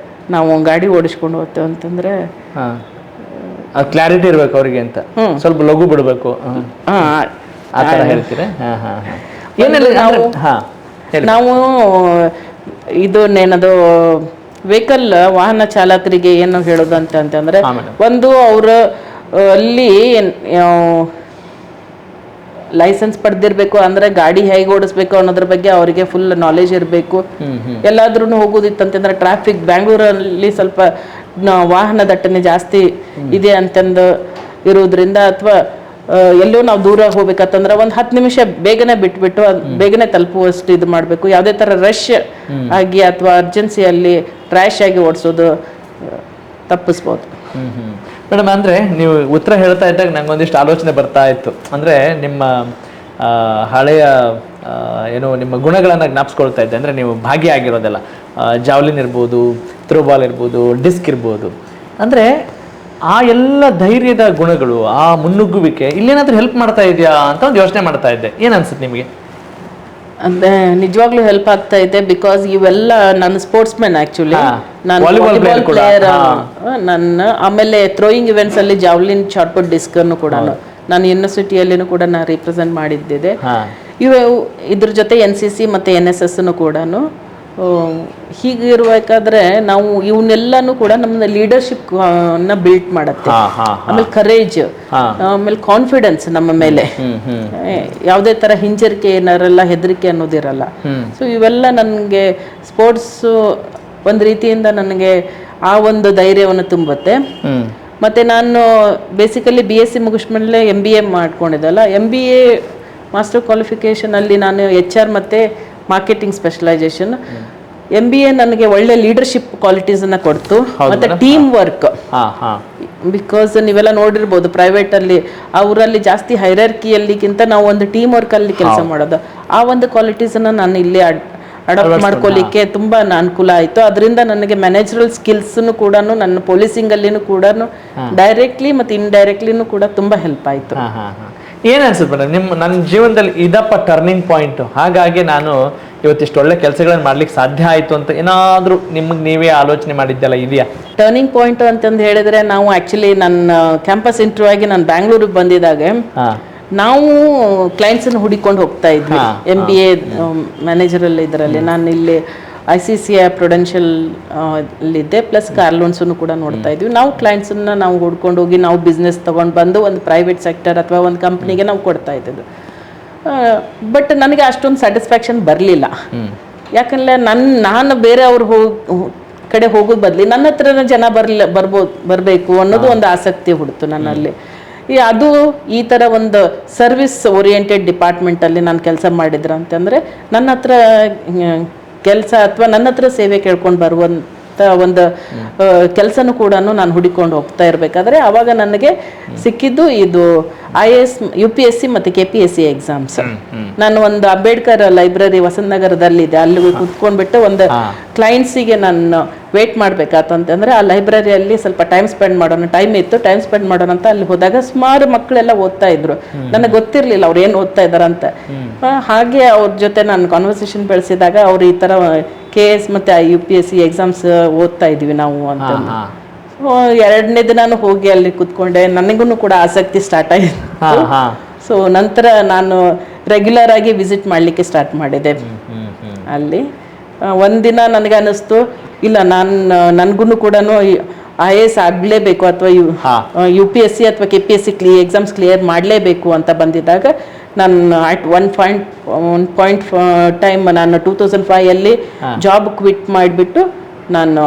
ನಾವು ಗಾಡಿ ಓಡಿಸ್ಕೊಂಡು ಹೋಗ್ತೇವೆ ಅಂತಂದ್ರೆ ಕ್ಲಾರಿಟಿ ಇರ್ಬೇಕು ಅವ್ರಿಗೆ ಅಂತ, ಸ್ವಲ್ಪ ಲಘು ಬಿಡಬೇಕು ಆ ಥರ ಹೇಳ್ತೀರಾ? ನಾವು ಇದೇನದು ವೆಹಿಕಲ್ ವಾಹನ ಚಾಲಕರಿಗೆ ಏನು ಹೇಳೋದು ಅಂತಂದ್ರೆ, ಒಂದು ಅವರು ಅಲ್ಲಿ ಲೈಸೆನ್ಸ್ ಪಡೆದಿರ್ಬೇಕು, ಅಂದ್ರೆ ಗಾಡಿ ಹೇಗೆ ಓಡಿಸ್ಬೇಕು ಅನ್ನೋದ್ರ ಬಗ್ಗೆ ಅವರಿಗೆ ಫುಲ್ ನಾಲೆಜ್ ಇರಬೇಕು. ಎಲ್ಲಾದ್ರೂ ಹೋಗೋದಿತ್ತಂತಂದ್ರೆ ಟ್ರಾಫಿಕ್ ಬ್ಯಾಂಗ್ಳೂರಲ್ಲಿ ಸ್ವಲ್ಪ ವಾಹನ ದಟ್ಟಣೆ ಜಾಸ್ತಿ ಇದೆ ಅಂತಂದು ಇರೋದ್ರಿಂದ, ಅಥವಾ ಎಲ್ಲೋ ನಾವು ದೂರ ಹೋಗ್ಬೇಕಂತಂದ್ರೆ ಒಂದು 10 ನಿಮಿಷ ಬೇಗನೆ ಬಿಟ್ಬಿಟ್ಟು ಬೇಗನೆ ತಲುಪುವಷ್ಟು ಇದು ಮಾಡಬೇಕು. ಯಾವುದೇ ಥರ ರಶ್ ಆಗಿ ಅಥವಾ ಅರ್ಜೆನ್ಸಿಯಲ್ಲಿ ರ್ಯಾಶ್ ಆಗಿ ಓಡಿಸೋದು ತಪ್ಪಿಸ್ಬೋದು. ಮೇಡಮ್, ಅಂದರೆ ನೀವು ಉತ್ತರ ಹೇಳ್ತಾ ಇದ್ದಾಗ ನಂಗೆ ಒಂದಿಷ್ಟು ಆಲೋಚನೆ ಬರ್ತಾ ಇತ್ತು. ಅಂದರೆ ನಿಮ್ಮ ಹಳೆಯ ಏನು ನಿಮ್ಮ ಗುಣಗಳನ್ನು ಜ್ಞಾಪಿಸ್ಕೊಳ್ತಾ ಇದ್ದೆ. ಅಂದರೆ ನೀವು ಭಾಗಿಯಾಗಿರೋದೆಲ್ಲ ಜಾವ್ಲಿನ್ ಇರ್ಬೋದು, ಥ್ರೋಬಾಲ್ ಇರ್ಬೋದು, ಡಿಸ್ಕ್ ಇರ್ಬೋದು. ಅಂದರೆ ಆ ಎಲ್ಲ ಧೈರ್ಯದ ಗುಣಗಳು, ಆ ಮುನ್ನುಗ್ಗುವಿಕೆ ಇಲ್ಲೇನಾದ್ರೂ ಹೆಲ್ಪ್ ಮಾಡ್ತಾ ಇದೆಯಾ ಅಂತ ಒಂದು ಯೋಚನೆ ಮಾಡ್ತಾ ಇದ್ದೆ. ಏನು ಅನ್ಸುತ್ತೆ ನಿಮಗೆ? ಅಂದ್ರೆ ನಿಜವಾಗ್ಲೂ ಹೆಲ್ಪ್ ಆಗ್ತಾ ಇದೆ. ಬಿಕಾಸ್ ಇವೆಲ್ಲ ನಾನು ಸ್ಪೋರ್ಟ್ಸ್ ಮ್ಯಾನ್ ಆಕ್ಚುಲಿ, ನಾನು ವಾಲಿಬಾಲ್ ಪ್ಲೇಯರ್. ನನ್ನ ಆಮೇಲೆ ಥ್ರೋಯಿಂಗ್ ಇವೆಂಟ್ಸ್ ಅಲ್ಲಿ ಜಾವ್ಲಿನ್, ಶಾರ್ಟ್ ಪುಟ್, ಡಿಸ್ಕ್ ಅನ್ನು ಕೂಡ ನಾನು ಯೂನಿವರ್ಸಿಟಿಯಲ್ಲಿನೂ ಕೂಡ ನಾನು ರಿಪ್ರೆಸೆಂಟ್ ಮಾಡಿದ್ದಿದೆ. ಇದ್ರ ಜೊತೆ NCC ಮತ್ತೆ NSS ಕೂಡ. ಹೀಗಿರ್ಬೇಕಾದ್ರೆ ನಾವು ಇವನ್ನೆಲ್ಲನೂ ಕೂಡ ನಮ್ಮ ಲೀಡರ್ಶಿಪ್ ನ ಬಿಲ್ಡ್ ಮಾಡುತ್ತೆ. ಆಮೇಲೆ ಕರೇಜ್, ಆಮೇಲೆ ಕಾನ್ಫಿಡೆನ್ಸ್ ನಮ್ಮ ಮೇಲೆ, ಯಾವುದೇ ತರ ಹಿಂಜರಿಕೆ ಏನಾರಲ್ಲ, ಹೆದರಿಕೆ ಅನ್ನೋದಿರಲ್ಲ. ಸೊ ಇವೆಲ್ಲ ನನಗೆ ಸ್ಪೋರ್ಟ್ಸ್ ಒಂದು ರೀತಿಯಿಂದ ನನಗೆ ಆ ಒಂದು ಧೈರ್ಯವನ್ನು ತುಂಬುತ್ತೆ. ಮತ್ತೆ ನಾನು basically BSc ಮುಗಿಸ್ಮೇಲೆ MBA ಮಾಡ್ಕೊಂಡಿದ್ದಲ್ಲ, MBA master qualification ಅಲ್ಲಿ ನಾನು HR ಮತ್ತೆ ಮಾರ್ಕೆಟಿಂಗ್ ಸ್ಪೆಷಲೈಸೇಷನ್. MBA ನನಗೆ ಒಳ್ಳೆ ಲೀಡರ್ಶಿಪ್ ಕ್ವಾಲಿಟೀಸ್ ಅನ್ನ ಕೊಡ್ತು, ಮತ್ತೆ ಟೀಮ್ ವರ್ಕ್. ಬಿಕಾಸ್ ನೀವೆಲ್ಲ ನೋಡಿರ್ಬೋದು ಪ್ರೈವೇಟ್ ಅಲ್ಲಿ ಅವರಲ್ಲಿ ಜಾಸ್ತಿ ಹೈರಾರ್ಕಿಯಲ್ಲಿಗಿಂತ ನಾವು ಒಂದು ಟೀಮ್ ವರ್ಕ್ ಅಲ್ಲಿ ಕೆಲಸ ಮಾಡೋದು. ಆ ಒಂದು ಕ್ವಾಲಿಟೀಸ್ ಅನ್ನ ನಾನು ಇಲ್ಲಿ ಅಡಾಪ್ಟ್ ಮಾಡ್ಕೊಳ್ಳಿಕ್ಕೆ ತುಂಬಾ ಅನುಕೂಲ ಆಯ್ತು. ಅದರಿಂದ ನನಗೆ ಮ್ಯಾನೇಜರಲ್ ಸ್ಕಿಲ್ಸ್ ಕೂಡ ನನ್ನ ಪೊಲೀಸಿಂಗ್ ಅಲ್ಲಿನೂ ಕೂಡ ಡೈರೆಕ್ಟ್ಲಿ ಮತ್ತೆ ಇಂಡೈರೆಕ್ಟ್ಲಿನೂ ಕೂಡ ತುಂಬಾ ಹೆಲ್ಪ್ ಆಯ್ತು. ಏನ್ ಅನ್ಸುತ್ತೆ ಮೇಡಮ್, ನನ್ನ ಜೀವನದಲ್ಲಿ ಇದಪ್ಪ ಟರ್ನಿಂಗ್ ಪಾಯಿಂಟ್, ಹಾಗಾಗಿ ನಾನು ಇವತ್ತಿಷ್ಟು ಒಳ್ಳೆ ಕೆಲಸಗಳನ್ನ ಮಾಡ್ಲಿಕ್ಕೆ ಸಾಧ್ಯ ಆಯ್ತು ಅಂತ ಏನಾದ್ರೂ ನಿಮ್ಗೆ ನೀವೇ ಆಲೋಚನೆ ಮಾಡಿದ್ದೆಲ್ಲ ಇದೆಯಾ? ಟರ್ನಿಂಗ್ ಪಾಯಿಂಟ್ ಅಂತಂದು ಹೇಳಿದ್ರೆ, ನಾವು ಆಕ್ಚುಲಿ ನನ್ನ ಕ್ಯಾಂಪಸ್ ಇಂಟರ್ವ್ಯೂ ಆಗಿ ನಾನು ಬ್ಯಾಂಗ್ಳೂರಿಗೆ ಬಂದಿದಾಗ ನಾವು ಕ್ಲೈಂಟ್ಸ್ ಅನ್ನು ಹುಡಿಕೊಂಡು ಹೋಗ್ತಾ ಇದ್ವಿ. MBA ಮ್ಯಾನೇಜರಲ್ಲಿ ಇದರಲ್ಲಿ ನಾನು ಇಲ್ಲಿ ICCI ಪ್ರೊಡೆನ್ಷಿಯಲ್ ಇದ್ದೆ, ಪ್ಲಸ್ ಕಾರ್ ಲೋನ್ಸನ್ನು ಕೂಡ ನೋಡ್ತಾ ಇದ್ವಿ. ನಾವು ಕ್ಲೈಂಟ್ಸನ್ನ ನಾವು ಹುಡ್ಕೊಂಡು ಹೋಗಿ ನಾವು ಬಿಸ್ನೆಸ್ ತೊಗೊಂಡು ಬಂದು ಒಂದು ಪ್ರೈವೇಟ್ ಸೆಕ್ಟರ್ ಅಥವಾ ಒಂದು ಕಂಪ್ನಿಗೆ ನಾವು ಕೊಡ್ತಾ ಇದ್ದಿದ್ದು. ಬಟ್ ನನಗೆ ಅಷ್ಟೊಂದು ಸ್ಯಾಟಿಸ್ಫ್ಯಾಕ್ಷನ್ ಬರಲಿಲ್ಲ. ಯಾಕಂದರೆ ನಾನು ಬೇರೆ ಅವ್ರ ಕಡೆ ಹೋಗೋದು ಬದಲಿ ನನ್ನ ಹತ್ರನ ಜನ ಬರಬೇಕು ಅನ್ನೋದು ಒಂದು ಆಸಕ್ತಿ ಹುಡ್ತು ನನ್ನಲ್ಲಿ. ಅದು ಈ ಥರ ಒಂದು ಸರ್ವಿಸ್ ಓರಿಯೆಂಟೆಡ್ ಡಿಪಾರ್ಟ್ಮೆಂಟಲ್ಲಿ ನಾನು ಕೆಲಸ ಮಾಡಿದ್ರೆ ಅಂತಂದರೆ ನನ್ನ ಹತ್ರ ಕೆಲಸ ಅಥವಾ ನನ್ನ ಹತ್ರ ಸೇವೆ ಕೇಳ್ಕೊಂಡು ಬರುವಂಥ ಒಂದು ಕೆಲಸನೂ ಕೂಡ ನಾನು ಹುಡಿಕೊಂಡು ಹೋಗ್ತಾ ಇರಬೇಕಾದ್ರೆ ಅವಾಗ ನನಗೆ ಸಿಕ್ಕಿದ್ದು ಇದು IAS UPSC ಮತ್ತು KPSC ಎಕ್ಸಾಮ್ಸ್. ನಾನು ಒಂದು ಅಂಬೇಡ್ಕರ್ ಲೈಬ್ರರಿ ವಸಂತನಗರದಲ್ಲಿದೆ, ಅಲ್ಲಿ ಕುತ್ಕೊಂಡ್ಬಿಟ್ಟು ಒಂದು ಕ್ಲೈಂಟ್ಸಿಗೆ ನಾನು ವೇಟ್ ಮಾಡ್ಬೇಕಾತಂತಂದ್ರೆ ಆ ಲೈಬ್ರರಿಯಲ್ಲಿ ಸ್ವಲ್ಪ ಟೈಮ್ ಸ್ಪೆಂಡ್ ಮಾಡೋಣ ಅಂತ ಅಲ್ಲಿ ಹೋದಾಗ ಸುಮಾರು ಮಕ್ಕಳೆಲ್ಲ ಓದ್ತಾ ಇದ್ರು. ನನಗೆ ಗೊತ್ತಿರಲಿಲ್ಲ ಅವ್ರು ಏನು ಓದ್ತಾ ಇದಾರಂತ. ಹಾಗೆ ಅವ್ರ ಜೊತೆ ನಾನು ಕಾನ್ವರ್ಸೇಷನ್ ಬೆಳೆಸಿದಾಗ ಅವ್ರು ಈ ಥರ KS ಮತ್ತು UPSC ಎಕ್ಸಾಮ್ಸ್ ಓದ್ತಾ ಇದ್ವಿ ನಾವು ಅಂತ. ಎರಡನೇ ದಿನಾನು ಹೋಗಿ ಅಲ್ಲಿ ಕುತ್ಕೊಂಡೆ, ನನಗೂ ಕೂಡ ಆಸಕ್ತಿ ಸ್ಟಾರ್ಟ್ ಆಯಿತು. ಸೊ ನಂತರ ನಾನು ರೆಗ್ಯುಲರ್ ಆಗಿ ವಿಸಿಟ್ ಮಾಡಲಿಕ್ಕೆ ಸ್ಟಾರ್ಟ್ ಮಾಡಿದೆ ಅಲ್ಲಿ. ಒಂದಿನ ನನಗೆ ಅನ್ನಿಸ್ತು, ಇಲ್ಲ ನನಗೂ ಕೂಡ IAS ಆಗಲೇಬೇಕು ಅಥವಾ UPSC ಅಥವಾ KPSC ಎಕ್ಸಾಮ್ಸ್ ಕ್ಲಿಯರ್ ಮಾಡಲೇಬೇಕು ಅಂತ ಬಂದಿದ್ದಾಗ ನಾನು ಅಟ್ ಒನ್ ಪಾಯಿಂಟ್ ಟೈಮ್ ನಾನು 2005 ಜಾಬ್ ಕ್ವಿಟ್ ಮಾಡಿಬಿಟ್ಟು ನಾನು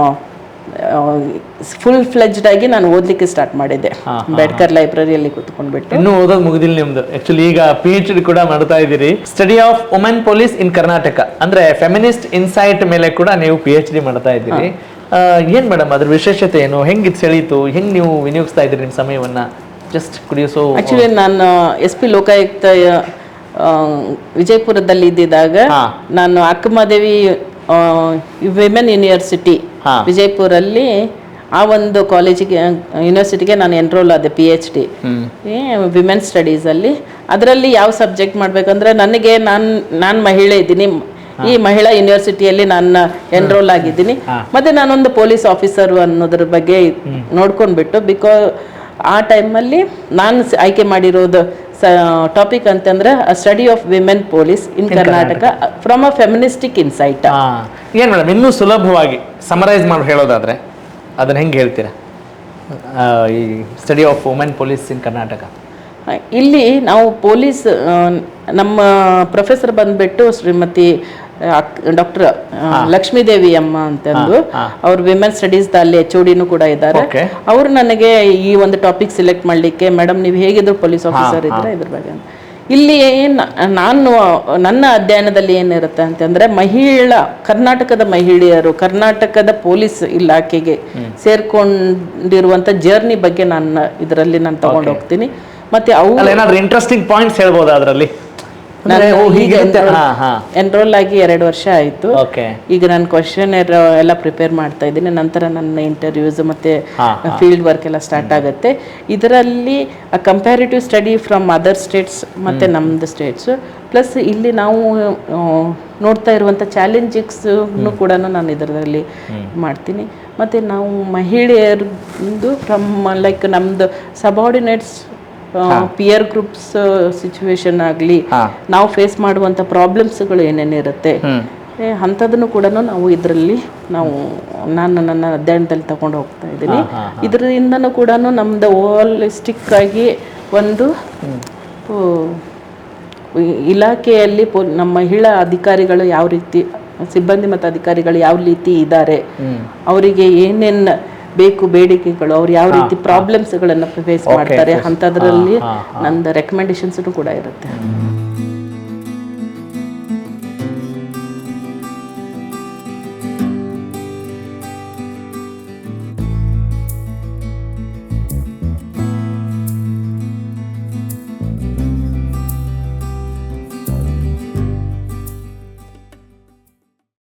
ಫುಲ್ ಫ್ಲೆಜ್ಡ್ ಆಗಿ ನಾನು ಓದ್ಲಿಕ್ಕೆ ಸ್ಟಾರ್ಟ್ ಮಾಡಿದ್ದೆ ಅಂಬೇಡ್ಕರ್ ಲೈಬ್ರರಿಯಲ್ಲಿ ಕೂತ್ಕೊಂಡ್ಬಿಟ್ಟು. ಇನ್ನೂ ಓದೋದು ಮುಗಿದಿಲ್ಲ ನಿಮ್ದು. ಆಕ್ಚುಲಿ ಈಗ PhD ಕೂಡ ಮಾಡ್ತಾ ಇದ್ದೀರಿ, study of women police in Karnataka, ಅಂದ್ರೆ ಫೆಮಿನಿಸ್ಟ್ ಇನ್ಸೈಟ್ ಮೇಲೆ ಕೂಡ ನೀವು PhD ಮಾಡ್ತಾ ಇದ್ದೀರಿ. ಏನ್ ಮೇಡಮ್ ಅದ್ರ ವಿಶೇಷತೆ ಏನು, ಹೆಂಗ್ ಸೆಳೀತು, ಹೆಂಗ್ ನೀವು ವಿನಿಯೋಗಿಸ್ತಾ ಇದ್ದೀರಿ ನಿಮ್ಮ ಸಮಯವನ್ನ? ಜಸ್ಟ್ ಕುಡಿಯೋಸೋ. ಆಕ್ಚುಲಿ ನಾನು SP ಲೋಕಾಯುಕ್ತ ವಿಜಯಪುರದಲ್ಲಿ ಇದ್ದಿದ್ದಾಗ ನಾನು ಅಕ್ಕಮಹಾದೇವಿ ವಿಮೆನ್ ಯೂನಿವರ್ಸಿಟಿ ವಿಜಯಪುರಲ್ಲಿ ಆ ಒಂದು ಕಾಲೇಜಿಗೆ ಯೂನಿವರ್ಸಿಟಿಗೆ ನಾನು ಎನ್ರೋಲ್ ಆದೆ PhD ವಿಮೆನ್ ಸ್ಟಡೀಸ್ ಅಲ್ಲಿ. ಅದರಲ್ಲಿ ಯಾವ ಸಬ್ಜೆಕ್ಟ್ ಮಾಡ್ಬೇಕಂದ್ರೆ ನನಗೆ ನಾನು ಮಹಿಳೆ ಇದ್ದೀನಿ, ಈ ಮಹಿಳಾ ಯೂನಿವರ್ಸಿಟಿಯಲ್ಲಿ ನಾನು ಎನ್ರೋಲ್ ಆಗಿದ್ದೀನಿ, ಮತ್ತೆ ನಾನೊಂದು ಪೊಲೀಸ್ ಆಫೀಸರ್ ಅನ್ನೋದ್ರ ಬಗ್ಗೆ ನೋಡ್ಕೊಂಡ್ಬಿಟ್ಟು, ಬಿಕಾಸ್ ಆ ಟೈಮಲ್ಲಿ ನಾನು ಆಯ್ಕೆ ಮಾಡಿರೋದು ಟಾಪಿಕ್ ಅಂತಂದ್ರೆ study of women police in Karnataka from a feministic insight. ಏನ್ ಮೇಡಮ್ ಇನ್ನೂ ಸುಲಭವಾಗಿ ಸಮರೈಸ್ ಮಾಡಿ ಹೇಳೋದಾದ್ರೆ ಅದನ್ನ ಹೆಂಗೆ ಹೇಳ್ತೀರಾ? ಈ study of women police in Karnataka ಇಲ್ಲಿ ನಾವು ಪೊಲೀಸ್ ನಮ್ಮ ಪ್ರೊಫೆಸರ್ ಬಂದ್ಬಿಟ್ಟು ಶ್ರೀಮತಿ ಡಾಕ್ಟರ್ ಲಕ್ಷ್ಮೀದೇವಿ ಅಮ್ಮ ಅಂತಂದು ಅವ್ರು ವಿಮೆನ್ ಸ್ಟಡೀಸ್ ಅಲ್ಲಿ HOD ಕೂಡ ಇದ್ದಾರೆ. ಅವರು ನನಗೆ ಈ ಒಂದು ಟಾಪಿಕ್ ಸಿಲೆಕ್ಟ್ ಮಾಡ್ಲಿಕ್ಕೆ, ಮೇಡಮ್ ನೀವು ಹೇಗಿದ್ರು ಪೊಲೀಸ್ ಆಫೀಸರ್ ಇದ್ರೆ ಇದ್ರ ಬಗ್ಗೆ. ಇಲ್ಲಿ ನಾನು ನನ್ನ ಅಧ್ಯಯನದಲ್ಲಿ ಏನಿರುತ್ತೆ ಅಂತಂದ್ರೆ ಕರ್ನಾಟಕದ ಮಹಿಳೆಯರು ಕರ್ನಾಟಕದ ಪೊಲೀಸ್ ಇಲಾಖೆಗೆ ಸೇರ್ಕೊಂಡಿರುವಂತ ಜರ್ನಿ ಬಗ್ಗೆ ನಾನು ತಗೊಂಡು ಹೋಗ್ತೀನಿ. ಮತ್ತೆ ಏನಾದ್ರು ಇಂಟ್ರೆಸ್ಟಿಂಗ್ ಪಾಯಿಂಟ್ಸ್ ಹೇಳ್ಬೋದಾ ಅದರಲ್ಲಿ? ಎನ್ರೋಲ್ ಆಗಿ 2 ವರ್ಷ ಆಯ್ತು. ಈಗ ನಾನು ಕ್ವಶನ್ ಎಲ್ಲ ಪ್ರಿಪೇರ್ ಮಾಡ್ತಾ ಇದ್ದೀನಿ. ನಂತರ ನನ್ನ ಇಂಟರ್ವ್ಯೂಸ್ ಮತ್ತೆ ಫೀಲ್ಡ್ ವರ್ಕ್ ಎಲ್ಲ ಸ್ಟಾರ್ಟ್ ಆಗುತ್ತೆ. ಇದರಲ್ಲಿ comparative study from other States ಮತ್ತೆ ನಮ್ದು ಸ್ಟೇಟ್ಸ್, ಪ್ಲಸ್ ಇಲ್ಲಿ ನಾವು ನೋಡ್ತಾ ಇರುವಂಥ ಚಾಲೆಂಜಿಂಗ್ಸ್ನು ಕೂಡ ನಾನು ಇದರಲ್ಲಿ ಮಾಡ್ತೀನಿ. ಮತ್ತು ನಾವು ಮಹಿಳೆಯರದು ಫ್ರಮ್ ಲೈಕ್ ನಮ್ಮದು ಸಬಾರ್ಡಿನೇಟ್ಸ್ ಪಿಯರ್ ಗ್ರೂಪ್ಸ್ ಸಿಚುವೇಶನ್ ಆಗಲಿ, ನಾವು ಫೇಸ್ ಮಾಡುವಂಥ ಪ್ರಾಬ್ಲಮ್ಸ್ಗಳು ಏನೇನಿರುತ್ತೆ ಅಂಥದನ್ನು ಕೂಡ ನಾವು ಇದರಲ್ಲಿ ನಾನು ನನ್ನ ಅಧ್ಯಯನದಲ್ಲಿ ತಗೊಂಡು ಹೋಗ್ತಾ ಇದ್ದೀನಿ. ಇದರಿಂದನೂ ಕೂಡ ನಮ್ಮದು ಹೋಲಿಸ್ಟಿಕ್ ಆಗಿ ಒಂದು ಇಲಾಖೆಯಲ್ಲಿ ನಮ್ಮ ಮಹಿಳಾ ಅಧಿಕಾರಿಗಳು ಯಾವ ರೀತಿ, ಸಿಬ್ಬಂದಿ ಮತ್ತು ಅಧಿಕಾರಿಗಳು ಯಾವ ರೀತಿ ಇದ್ದಾರೆ, ಅವರಿಗೆ ಏನೇನು ಬೇಕು ಬೇಡಿಕೆಗಳು, ಅವ್ರು ಯಾವ ರೀತಿ ಪ್ರಾಬ್ಲಮ್ಸ್ಗಳನ್ನು ಫೇಸ್ ಮಾಡ್ತಾರೆ ಅಂಥದ್ರಲ್ಲಿ ನಂದು ರೆಕಮೆಂಡೇಶನ್ಸ್ ಕೂಡ ಇರುತ್ತೆ.